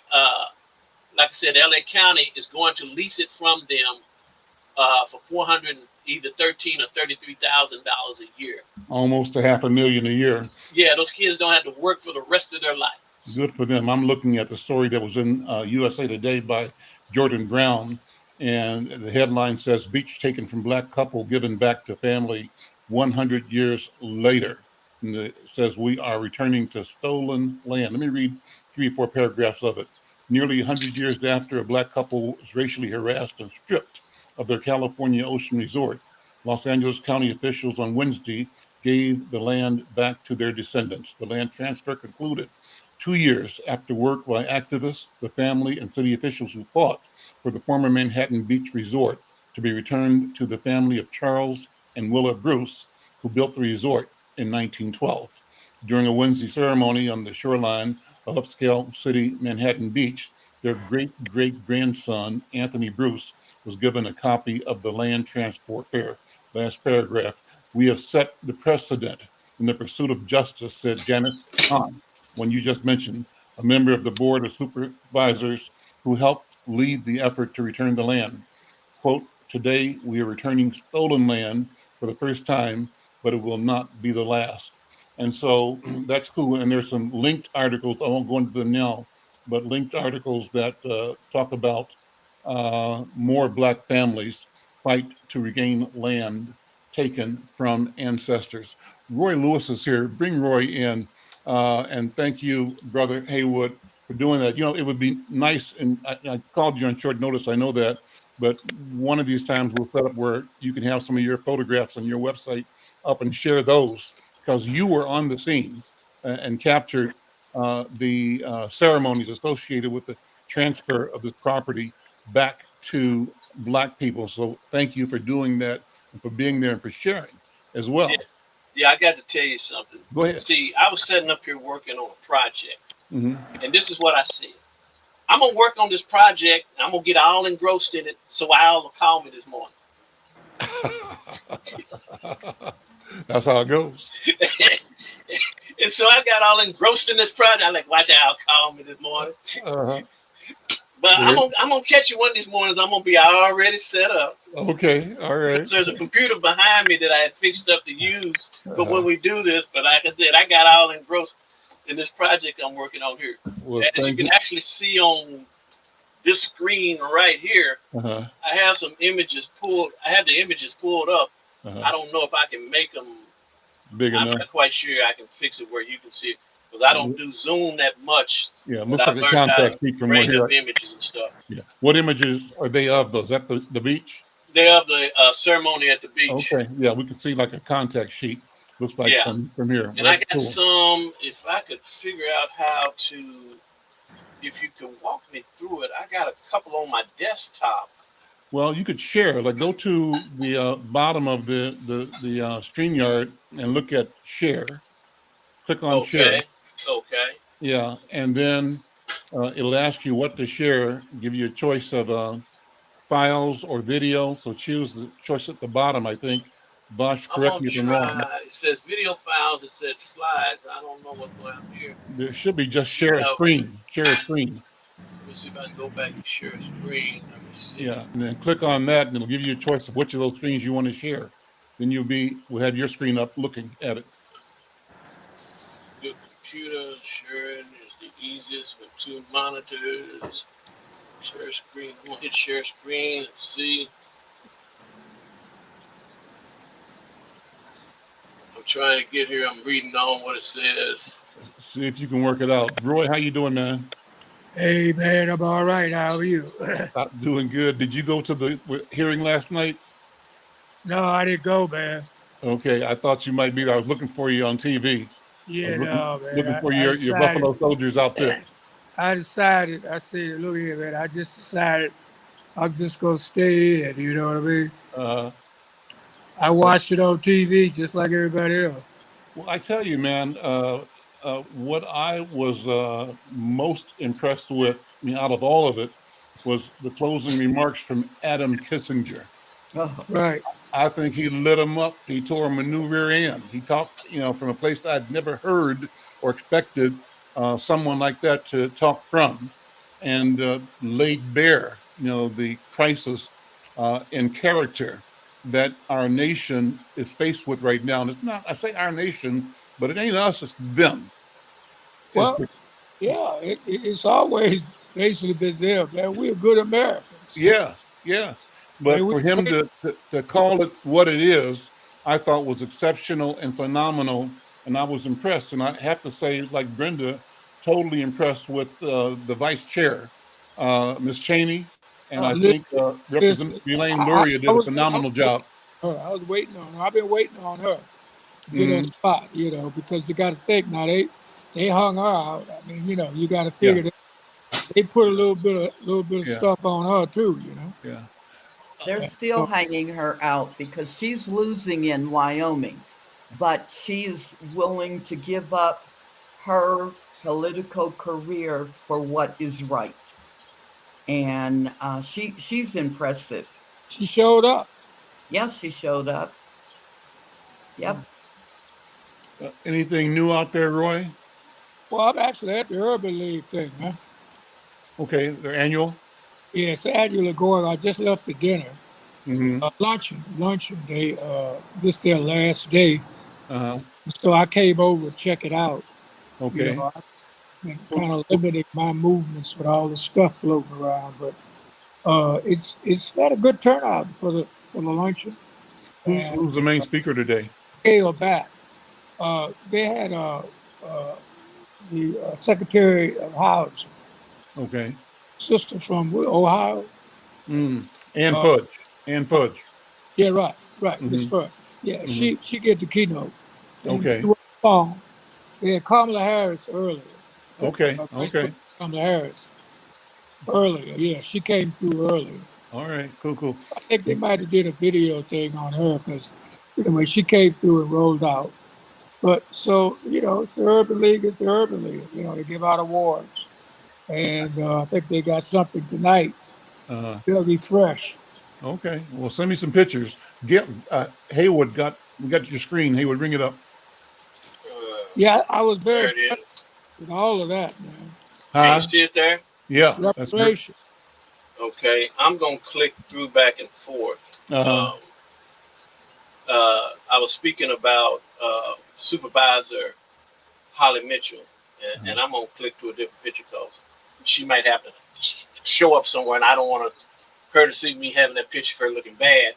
Speaker 6: like I said, LA County is going to lease it from them for $400. either $13,000 or $33,000 a year.
Speaker 4: Almost $500,000 a year.
Speaker 6: Yeah, those kids don't have to work for the rest of their life.
Speaker 4: Good for them. I'm looking at the story that was in USA Today by Jordan Brown, and the headline says, "Beach taken from Black couple given back to family 100 years later." And it says, "We are returning to stolen land." Let me read 3 or 4 paragraphs of it. Nearly 100 years after a Black couple was racially harassed and stripped of their California ocean resort, Los Angeles County officials on Wednesday gave the land back to their descendants. The land transfer concluded 2 years after work by activists, the family, and city officials who fought for the former Manhattan Beach resort to be returned to the family of Charles and Willa Bruce, who built the resort in 1912. During a Wednesday ceremony on the shoreline of upscale city Manhattan Beach, their great-great-grandson, Anthony Bruce, was given a copy of the land transfer fair. Last paragraph. "We have set the precedent in the pursuit of justice," said Janice Hahn, one you just mentioned, a member of the board of supervisors who helped lead the effort to return the land. Quote, "Today we are returning stolen land for the first time, but it will not be the last." And so that's cool. And there's some linked articles. I won't go into them now, but linked articles that talk about more Black families fight to regain land taken from ancestors. Roy Lewis is here. Bring Roy in. And thank you, Brother Haywood, for doing that. You know, it would be nice, and I called you on short notice, I know that, but one of these times we'll set up where you can have some of your photographs on your website up and share those, because you were on the scene and captured the ceremonies associated with the transfer of this property back to Black people. So thank you for doing that and for being there and for sharing as well.
Speaker 6: Yeah, I got to tell you something.
Speaker 4: Go ahead.
Speaker 6: See, I was sitting up here working on a project,
Speaker 4: Mm-hmm.
Speaker 6: and this is what I said. I'm going to work on this project, and I'm going to get all engrossed in it, so Al will call me this morning.
Speaker 4: That's how it goes.
Speaker 6: And so I got all engrossed in this project. I'm like, watch Al call me this morning.
Speaker 4: Uh-huh.
Speaker 6: But I'm gonna catch you one of these mornings. I'm gonna be already set up.
Speaker 4: Okay, all right.
Speaker 6: So there's a computer behind me that I had fixed up to use for when we do this. But like I said, I got all engrossed in this project I'm working on here.
Speaker 4: Well,
Speaker 6: as you can actually see on this screen right here,
Speaker 4: uh-huh.
Speaker 6: I have some images pulled. I have the images pulled up.
Speaker 4: Uh-huh.
Speaker 6: I don't know if I can make them
Speaker 4: big enough.
Speaker 6: I'm not quite sure I can fix it where you can see it, because I don't do Zoom that much.
Speaker 4: Yeah, it looks like a contact sheet from
Speaker 6: bring
Speaker 4: here.
Speaker 6: up images and stuff.
Speaker 4: Yeah. What images are they of those? Is that the beach?
Speaker 6: They're of the ceremony at the beach.
Speaker 4: Okay. Yeah, we can see like a contact sheet. Looks like from here.
Speaker 6: And I got some, if I could figure out how to, if you can walk me through it, I got a couple on my desktop.
Speaker 4: Well, you could share. Like, go to the bottom of the StreamYard and look at share. Click on share.
Speaker 6: Okay.
Speaker 4: Yeah, and then it'll ask you what to share. Give you a choice of files or video. So choose the choice at the bottom. I think. Bosch, correct me if I'm wrong.
Speaker 6: It says video files. It says slides. I don't know what's going on here.
Speaker 4: There should be just share a screen. Share a screen.
Speaker 6: Let me see if I can go back and share a screen. Let me see.
Speaker 4: Yeah, and then click on that, and it'll give you a choice of which of those screens you want to share. Then we'll have your screen up looking at it.
Speaker 6: Good computer sharing is the easiest with 2 monitors. Share screen. I'm gonna hit share screen. Let's see. I'm trying to get here. I'm reading on what it says.
Speaker 4: See if you can work it out. Roy, how you doing, man?
Speaker 7: Hey, man, I'm all right. How are you?
Speaker 4: I'm doing good. Did you go to the hearing last night?
Speaker 7: No, I didn't go, man.
Speaker 4: Okay, I thought you might be there. I was looking for you on TV.
Speaker 7: Yeah, no, man.
Speaker 4: Looking for your Buffalo Soldiers outfit.
Speaker 7: I said, look here, man. I just decided I'm just going to stay in, you know what I mean? I watched it on TV just like everybody else.
Speaker 4: Well, I tell you, man, what I was most impressed with, out of all of it, was the closing remarks from Adam Kissinger.
Speaker 5: Oh,
Speaker 7: right.
Speaker 4: I think he lit him up. He tore him a new rear end. He talked, from a place I'd never heard or expected someone like that to talk from, and laid bare, the crisis in character that our nation is faced with right now. And it's not, I say our nation, but it ain't us, it's them.
Speaker 7: Well, yeah, it's always basically been there, man. We're good Americans.
Speaker 4: Yeah. But for him to call it what it is, I thought was exceptional and phenomenal. And I was impressed. And I have to say, like Brenda, totally impressed with the vice chair, Ms. Cheney. And I think Representative Elaine Luria did a phenomenal job.
Speaker 7: I was waiting on her. I've been waiting on her to get her spot, because you got to think now they hung her out. I mean, you got to figure that they put a little bit of stuff on her too,
Speaker 4: Yeah.
Speaker 5: They're still hanging her out because she's losing in Wyoming, but she's willing to give up her political career for what is right. And she's impressive.
Speaker 7: She showed up.
Speaker 5: Yes, she showed up. Yep.
Speaker 4: Anything new out there, Roy?
Speaker 7: Well, I'm actually at the Urban League thing, man.
Speaker 4: Okay, their annual?
Speaker 7: Yeah, it's annually going. I just left the dinner. Luncheon. This their last day. So I came over to check it out.
Speaker 4: Okay.
Speaker 7: I've been kind of limiting my movements with all the stuff floating around, but it's had a good turnout for the luncheon.
Speaker 4: Who's the main speaker today?
Speaker 7: Scale back. They had the Secretary of Housing.
Speaker 4: Okay.
Speaker 7: Sister from Ohio.
Speaker 4: Ann Fudge. Ann Fudge.
Speaker 7: Yeah, right. Miss Fudge. Yeah, she get the keynote. And
Speaker 4: Okay.
Speaker 7: she was on. They had Kamala Harris earlier.
Speaker 4: Okay.
Speaker 7: Kamala Harris earlier. Yeah, she came through earlier.
Speaker 4: All right. Cool.
Speaker 7: I think they might have did a video thing on her because anyway, she came through and rolled out. But so, it's the Urban League, it's the Urban League. They give out awards. And I think they got something tonight. They'll be fresh.
Speaker 4: Okay. Well, send me some pictures. Haywood we got your screen. Haywood, bring it up.
Speaker 7: Yeah, I was very
Speaker 6: There it is.
Speaker 7: with all of that, man.
Speaker 6: Can you see it there?
Speaker 4: Yeah. That's great.
Speaker 6: Okay, I'm gonna click through back and forth. I was speaking about Supervisor Holly Mitchell, and I'm gonna click to a different picture because she might have to show up somewhere, and I don't want her to see me having that picture of her looking bad.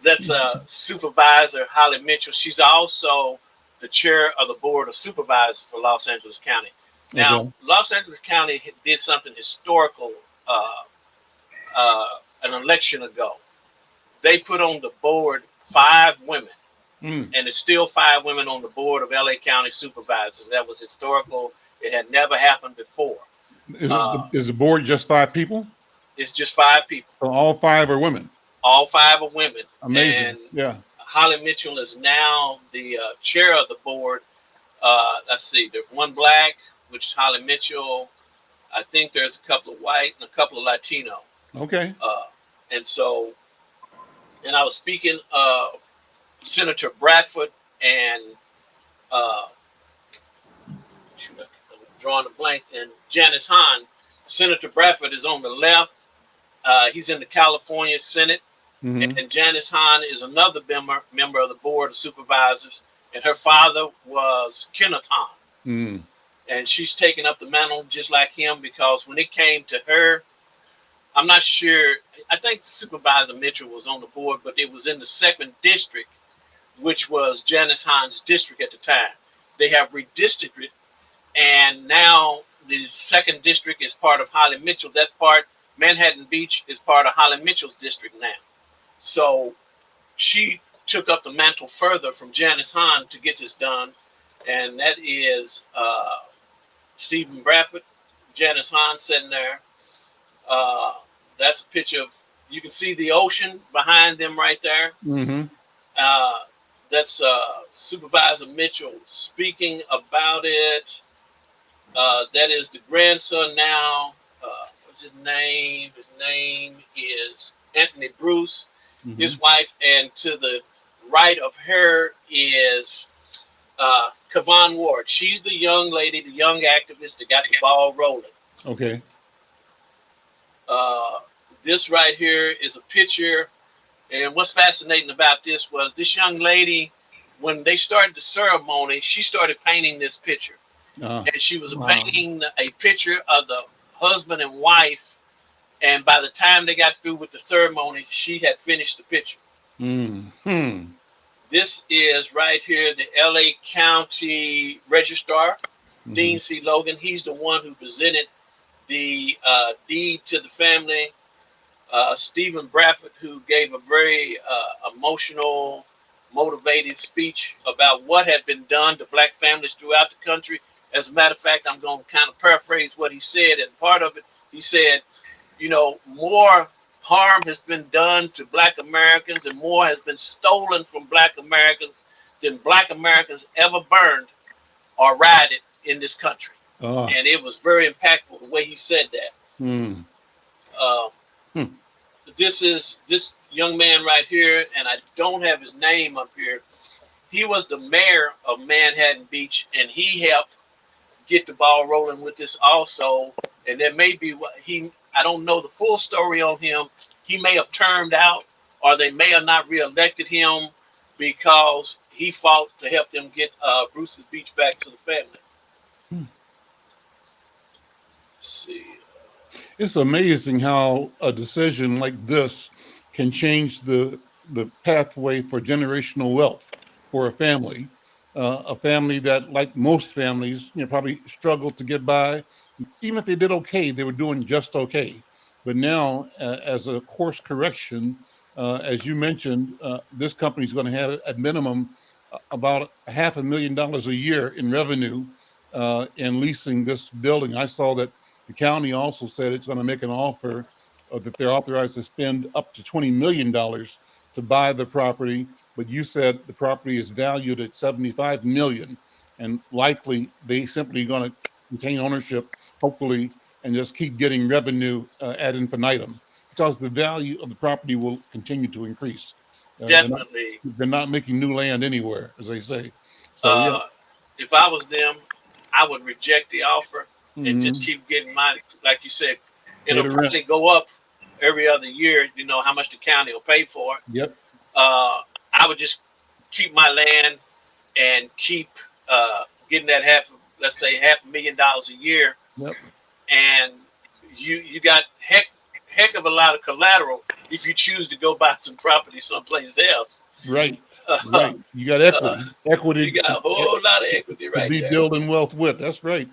Speaker 6: That's Supervisor Holly Mitchell. She's also the chair of the Board of Supervisors for Los Angeles County. Now, Los Angeles County did something historical an election ago. They put on the board 5 women, and there's still 5 women on the board of LA County Supervisors. That was historical. It had never happened before.
Speaker 4: Is the board just 5 people?
Speaker 6: It's just 5 people.
Speaker 4: So all 5 are women?
Speaker 6: All 5 are women.
Speaker 4: Amazing.
Speaker 6: And
Speaker 4: yeah.
Speaker 6: Holly Mitchell is now the chair of the board. Let's see, there's 1 black, which is Holly Mitchell. I think there's a couple of white and a couple of Latino.
Speaker 4: Okay.
Speaker 6: And I was speaking of Senator Bradford and I'm drawing a blank, and Janice Hahn. Senator Bradford is on the left. He's in the California Senate. And Janice Hahn is another member of the Board of Supervisors, and her father was Kenneth Hahn. And she's taken up the mantle just like him, because when it came to her, I'm not sure, I think Supervisor Mitchell was on the board, but it was in the 2nd district, which was Janice Hahn's district at the time. They have redistricted, and now the 2nd district is part of Holly Mitchell. That part, Manhattan Beach, is part of Holly Mitchell's district now. So she took up the mantle further from Janice Hahn to get this done, and that is Stephen Bradford, Janice Hahn sitting there. That's a picture of, you can see the ocean behind them right there. That's Supervisor Mitchell speaking about it. That is the grandson now. What's his name? His name is Anthony Bruce, his wife. And to the right of her is Kavon Ward. She's the young lady, the young activist that got the ball rolling.
Speaker 4: Okay.
Speaker 6: This right here is a picture, And what's fascinating about this was this young lady, when they started the ceremony, she started painting this picture. And she was painting a picture of the husband and wife. And by the time they got through with the ceremony, she had finished the picture.
Speaker 4: Mm-hmm.
Speaker 6: This is right here, the LA County Registrar, Dean C. Logan. He's the one who presented the deed to the family. Stephen Bradford, who gave a very emotional, motivated speech about what had been done to Black families throughout the country. As a matter of fact, I'm going to kind of paraphrase what he said. And part of it, he said, you know, more harm has been done to Black Americans and more has been stolen from Black Americans than Black Americans ever burned or rioted in this country. And it was very impactful the way he said that. This is this young man right here, and I don't have his name up here. He was the mayor of Manhattan Beach, and he helped get the ball rolling with this also. And there may be I don't know the full story on him. He may have turned out, or they may have not reelected him because he fought to help them get Bruce's Beach back to the family. Let's see.
Speaker 4: It's amazing how a decision like this can change the pathway for generational wealth for a family that, like most families, probably struggled to get by. Even if they did okay, they were doing just okay. But now, as a course correction, as you mentioned, this company is going to have at minimum about $500,000 a year in revenue in leasing this building. I saw that the county also said it's going to make an offer that they're authorized to spend up to $20 million to buy the property. But you said the property is valued at $75 million, and likely they simply going to retain ownership, hopefully, and just keep getting revenue ad infinitum, because the value of the property will continue to increase.
Speaker 6: Definitely.
Speaker 4: They're not making new land anywhere, as they say. So
Speaker 6: if I was them, I would reject the offer and just keep getting money. Like you said, it'll probably go up every other year, you know, how much the county will pay for it.
Speaker 4: Yep.
Speaker 6: I would just keep my land and keep getting that $500,000 a year.
Speaker 4: Yep.
Speaker 6: And you got heck of a lot of collateral if you choose to go buy some property someplace else.
Speaker 4: Right. Right. You got equity.
Speaker 6: You got a whole lot of equity right there.
Speaker 4: To be building wealth with. That's right.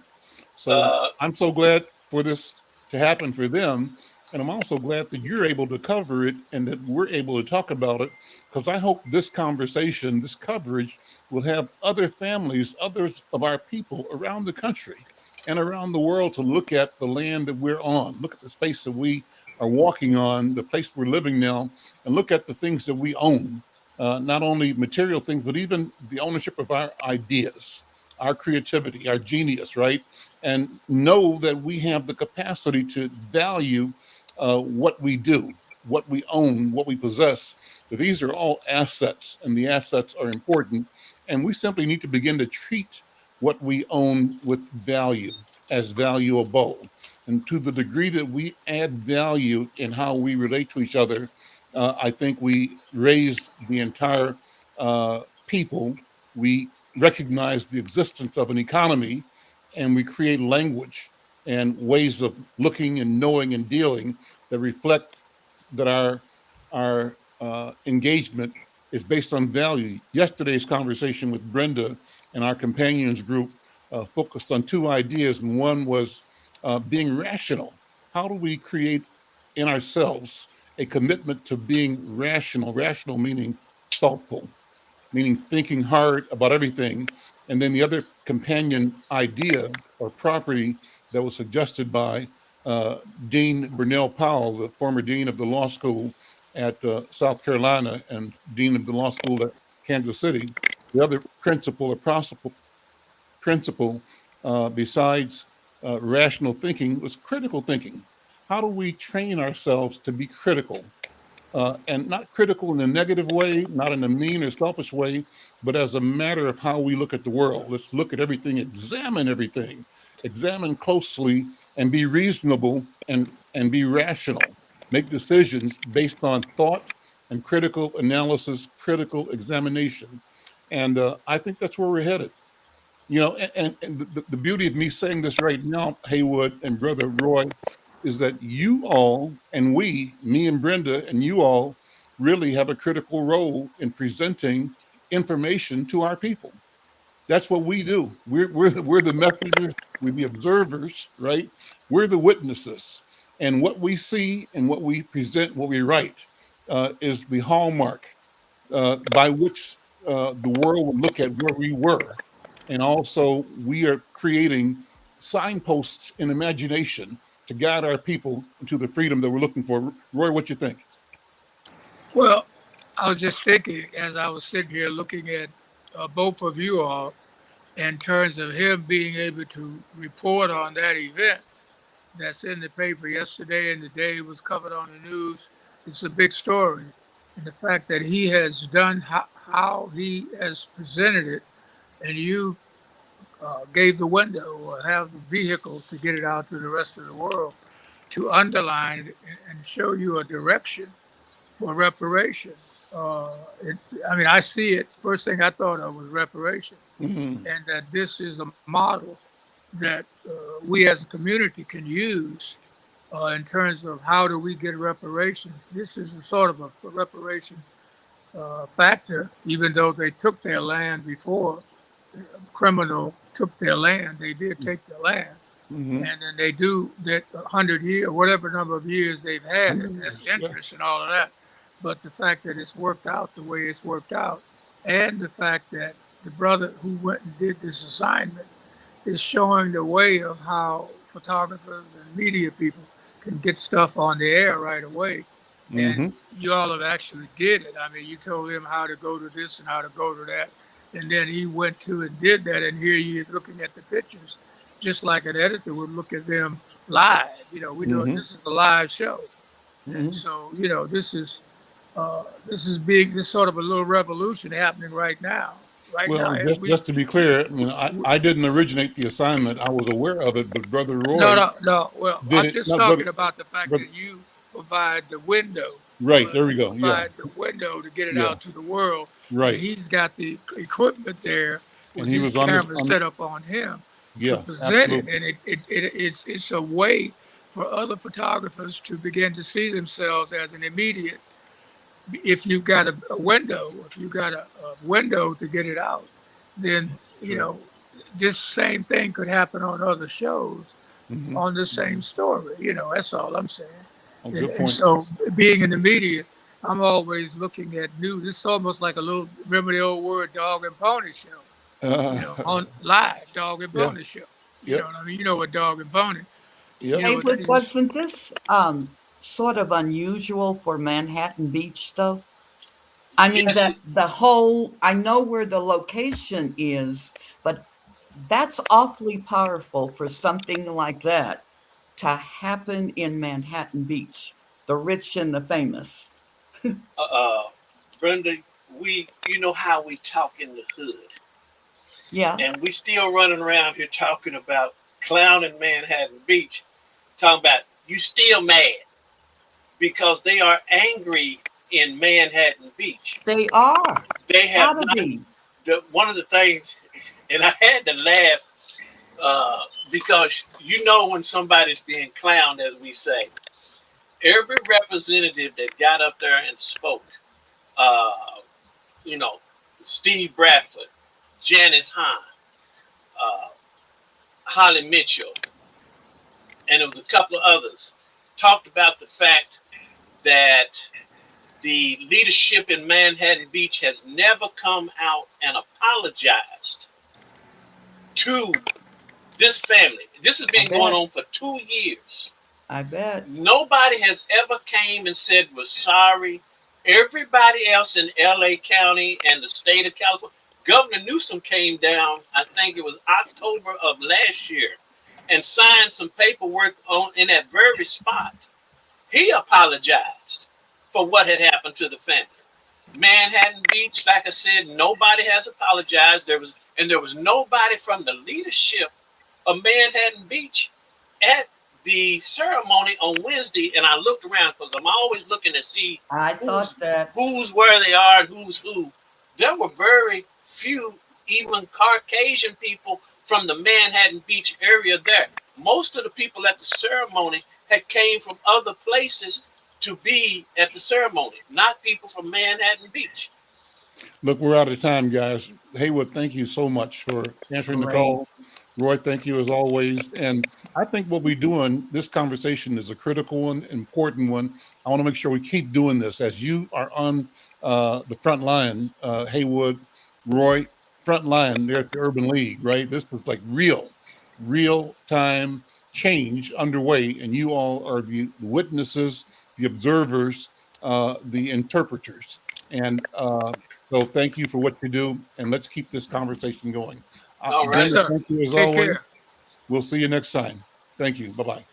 Speaker 4: So I'm so glad for this to happen for them. And I'm also glad that you're able to cover it and that we're able to talk about it, because I hope this conversation, this coverage will have other families, others of our people around the country and around the world to look at the land that we're on, look at the space that we are walking on, the place we're living now, and look at the things that we own, not only material things, but even the ownership of our ideas, our creativity, our genius, right? And know that we have the capacity to value what we do, what we own, what we possess. But these are all assets, and the assets are important. And we simply need to begin to treat what we own with value, as valuable. And to the degree that we add value in how we relate to each other, I think we raise the entire people. We recognize the existence of an economy, and we create language and ways of looking and knowing and dealing that reflect that our engagement is based on value. Yesterday's conversation with Brenda and our companions group focused on two ideas, and one was being rational. How do we create in ourselves a commitment to being rational? Rational meaning thoughtful, meaning thinking hard about everything. And then the other companion idea or property that was suggested by Dean Burnell Powell, the former dean of the law school at South Carolina and dean of the law school at Kansas City. The other principle besides rational thinking was critical thinking. How do we train ourselves to be critical? And not critical in a negative way, not in a mean or selfish way, but as a matter of how we look at the world. Let's look at everything, examine closely, and be reasonable and be rational. Make decisions based on thought and critical analysis, critical examination. And I think that's where we're headed. You know, and the beauty of me saying this right now, Haywood and Brother Roy, is that you all and we, me and Brenda and you all, really have a critical role in presenting information to our people. That's what we do. We're the messengers, we're the observers, right? We're the witnesses. And what we see and what we present, what we write, is the hallmark by which the world will look at where we were. And also, we are creating signposts in imagination to guide our people to the freedom that we're looking for. Roy, what you think?
Speaker 7: Well, I was just thinking as I was sitting here looking at both of you all in terms of him being able to report on that event that's in the paper yesterday and today was covered on the news. It's a big story. And the fact that he has done how he has presented it, and you gave the window or have the vehicle to get it out to the rest of the world to underline it and show you a direction for reparations. I see it. First thing I thought of was reparation, and that this is a model that we as a community can use in terms of how do we get reparations. This is a sort of a reparation factor, even though they took their land before. Criminal took their land. They did take their land. And then they do that 100 years, whatever number of years they've had it, that's interest and all of that. But the fact that it's worked out the way it's worked out, and the fact that the brother who went and did this assignment is showing the way of how photographers and media people can get stuff on the air right away. And you all have actually did it. I mean, you told him how to go to this and how to go to that. And then he went to and did that. And here he is looking at the pictures, just like an editor would look at them live. You know, we know this is a live show. And so, you know, this is sort of a little revolution happening right now.
Speaker 4: Just to be clear, I mean, I didn't originate the assignment. I was aware of it, but Brother Roy.
Speaker 7: No. Well, I'm just talking about the fact that you provide the window.
Speaker 4: Right, there we go.
Speaker 7: Provide the window to get it out to the world.
Speaker 4: Right.
Speaker 7: And he's got the equipment there with
Speaker 4: and he
Speaker 7: his
Speaker 4: was
Speaker 7: camera set up on him to present it. And it's a way for other photographers to begin to see themselves as an immediate. If you've got a window, to get it out, then you know this same thing could happen on other shows on the same story. You know, that's all I'm saying. And so, being in the media, I'm always looking at news. It's almost like a little. Remember the old word, dog and pony show. You know, on live dog and pony show. You know what I mean? You know what dog and pony.
Speaker 5: Hey, but wasn't this sort of unusual for Manhattan Beach, though? I mean, that the whole, I know where the location is, but that's awfully powerful for something like that to happen in Manhattan Beach, the rich and the famous.
Speaker 6: Brenda, you know how we talk in the hood.
Speaker 5: Yeah.
Speaker 6: And we still running around here talking about clowning Manhattan Beach, talking about you still mad. Because they are angry in Manhattan Beach.
Speaker 5: They are.
Speaker 6: They have one of the things, and I had to laugh because you know when somebody's being clowned, as we say. Every representative that got up there and spoke, you know, Steve Bradford, Janice Hahn, Holly Mitchell, and there was a couple of others, talked about the fact that the leadership in Manhattan Beach has never come out and apologized to this family. This has been going on for 2 years.
Speaker 5: I bet.
Speaker 6: Nobody has ever came and said we're sorry. Everybody else in LA County and the state of California, Governor Newsom came down, I think it was October of last year, and signed some paperwork in that very spot. He apologized for what had happened to the family. Manhattan Beach, like I said, nobody has apologized. There was nobody from the leadership of Manhattan Beach at the ceremony on Wednesday, and I looked around because I'm always looking to see
Speaker 5: I thought that.
Speaker 6: who's where they are and who's who. There were very few, even Caucasian people from the Manhattan Beach area there. Most of the people at the ceremony had came from other places to be at the ceremony, not people from Manhattan Beach.
Speaker 4: Look, we're out of time, guys. Haywood, thank you so much for answering the call. Roy, thank you as always. And I think what we're doing, this conversation is a critical one, important one. I want to make sure we keep doing this as you are on the front line, Haywood, Roy, front line there at the Urban League, right? This is like real time change underway. And you all are the witnesses, the observers, the interpreters. And so thank you for what you do. And let's keep this conversation going.
Speaker 6: All right.
Speaker 4: Brenda, thank you as
Speaker 7: Take
Speaker 4: always.
Speaker 7: care.
Speaker 4: We'll see you next time. Thank you. Bye-bye.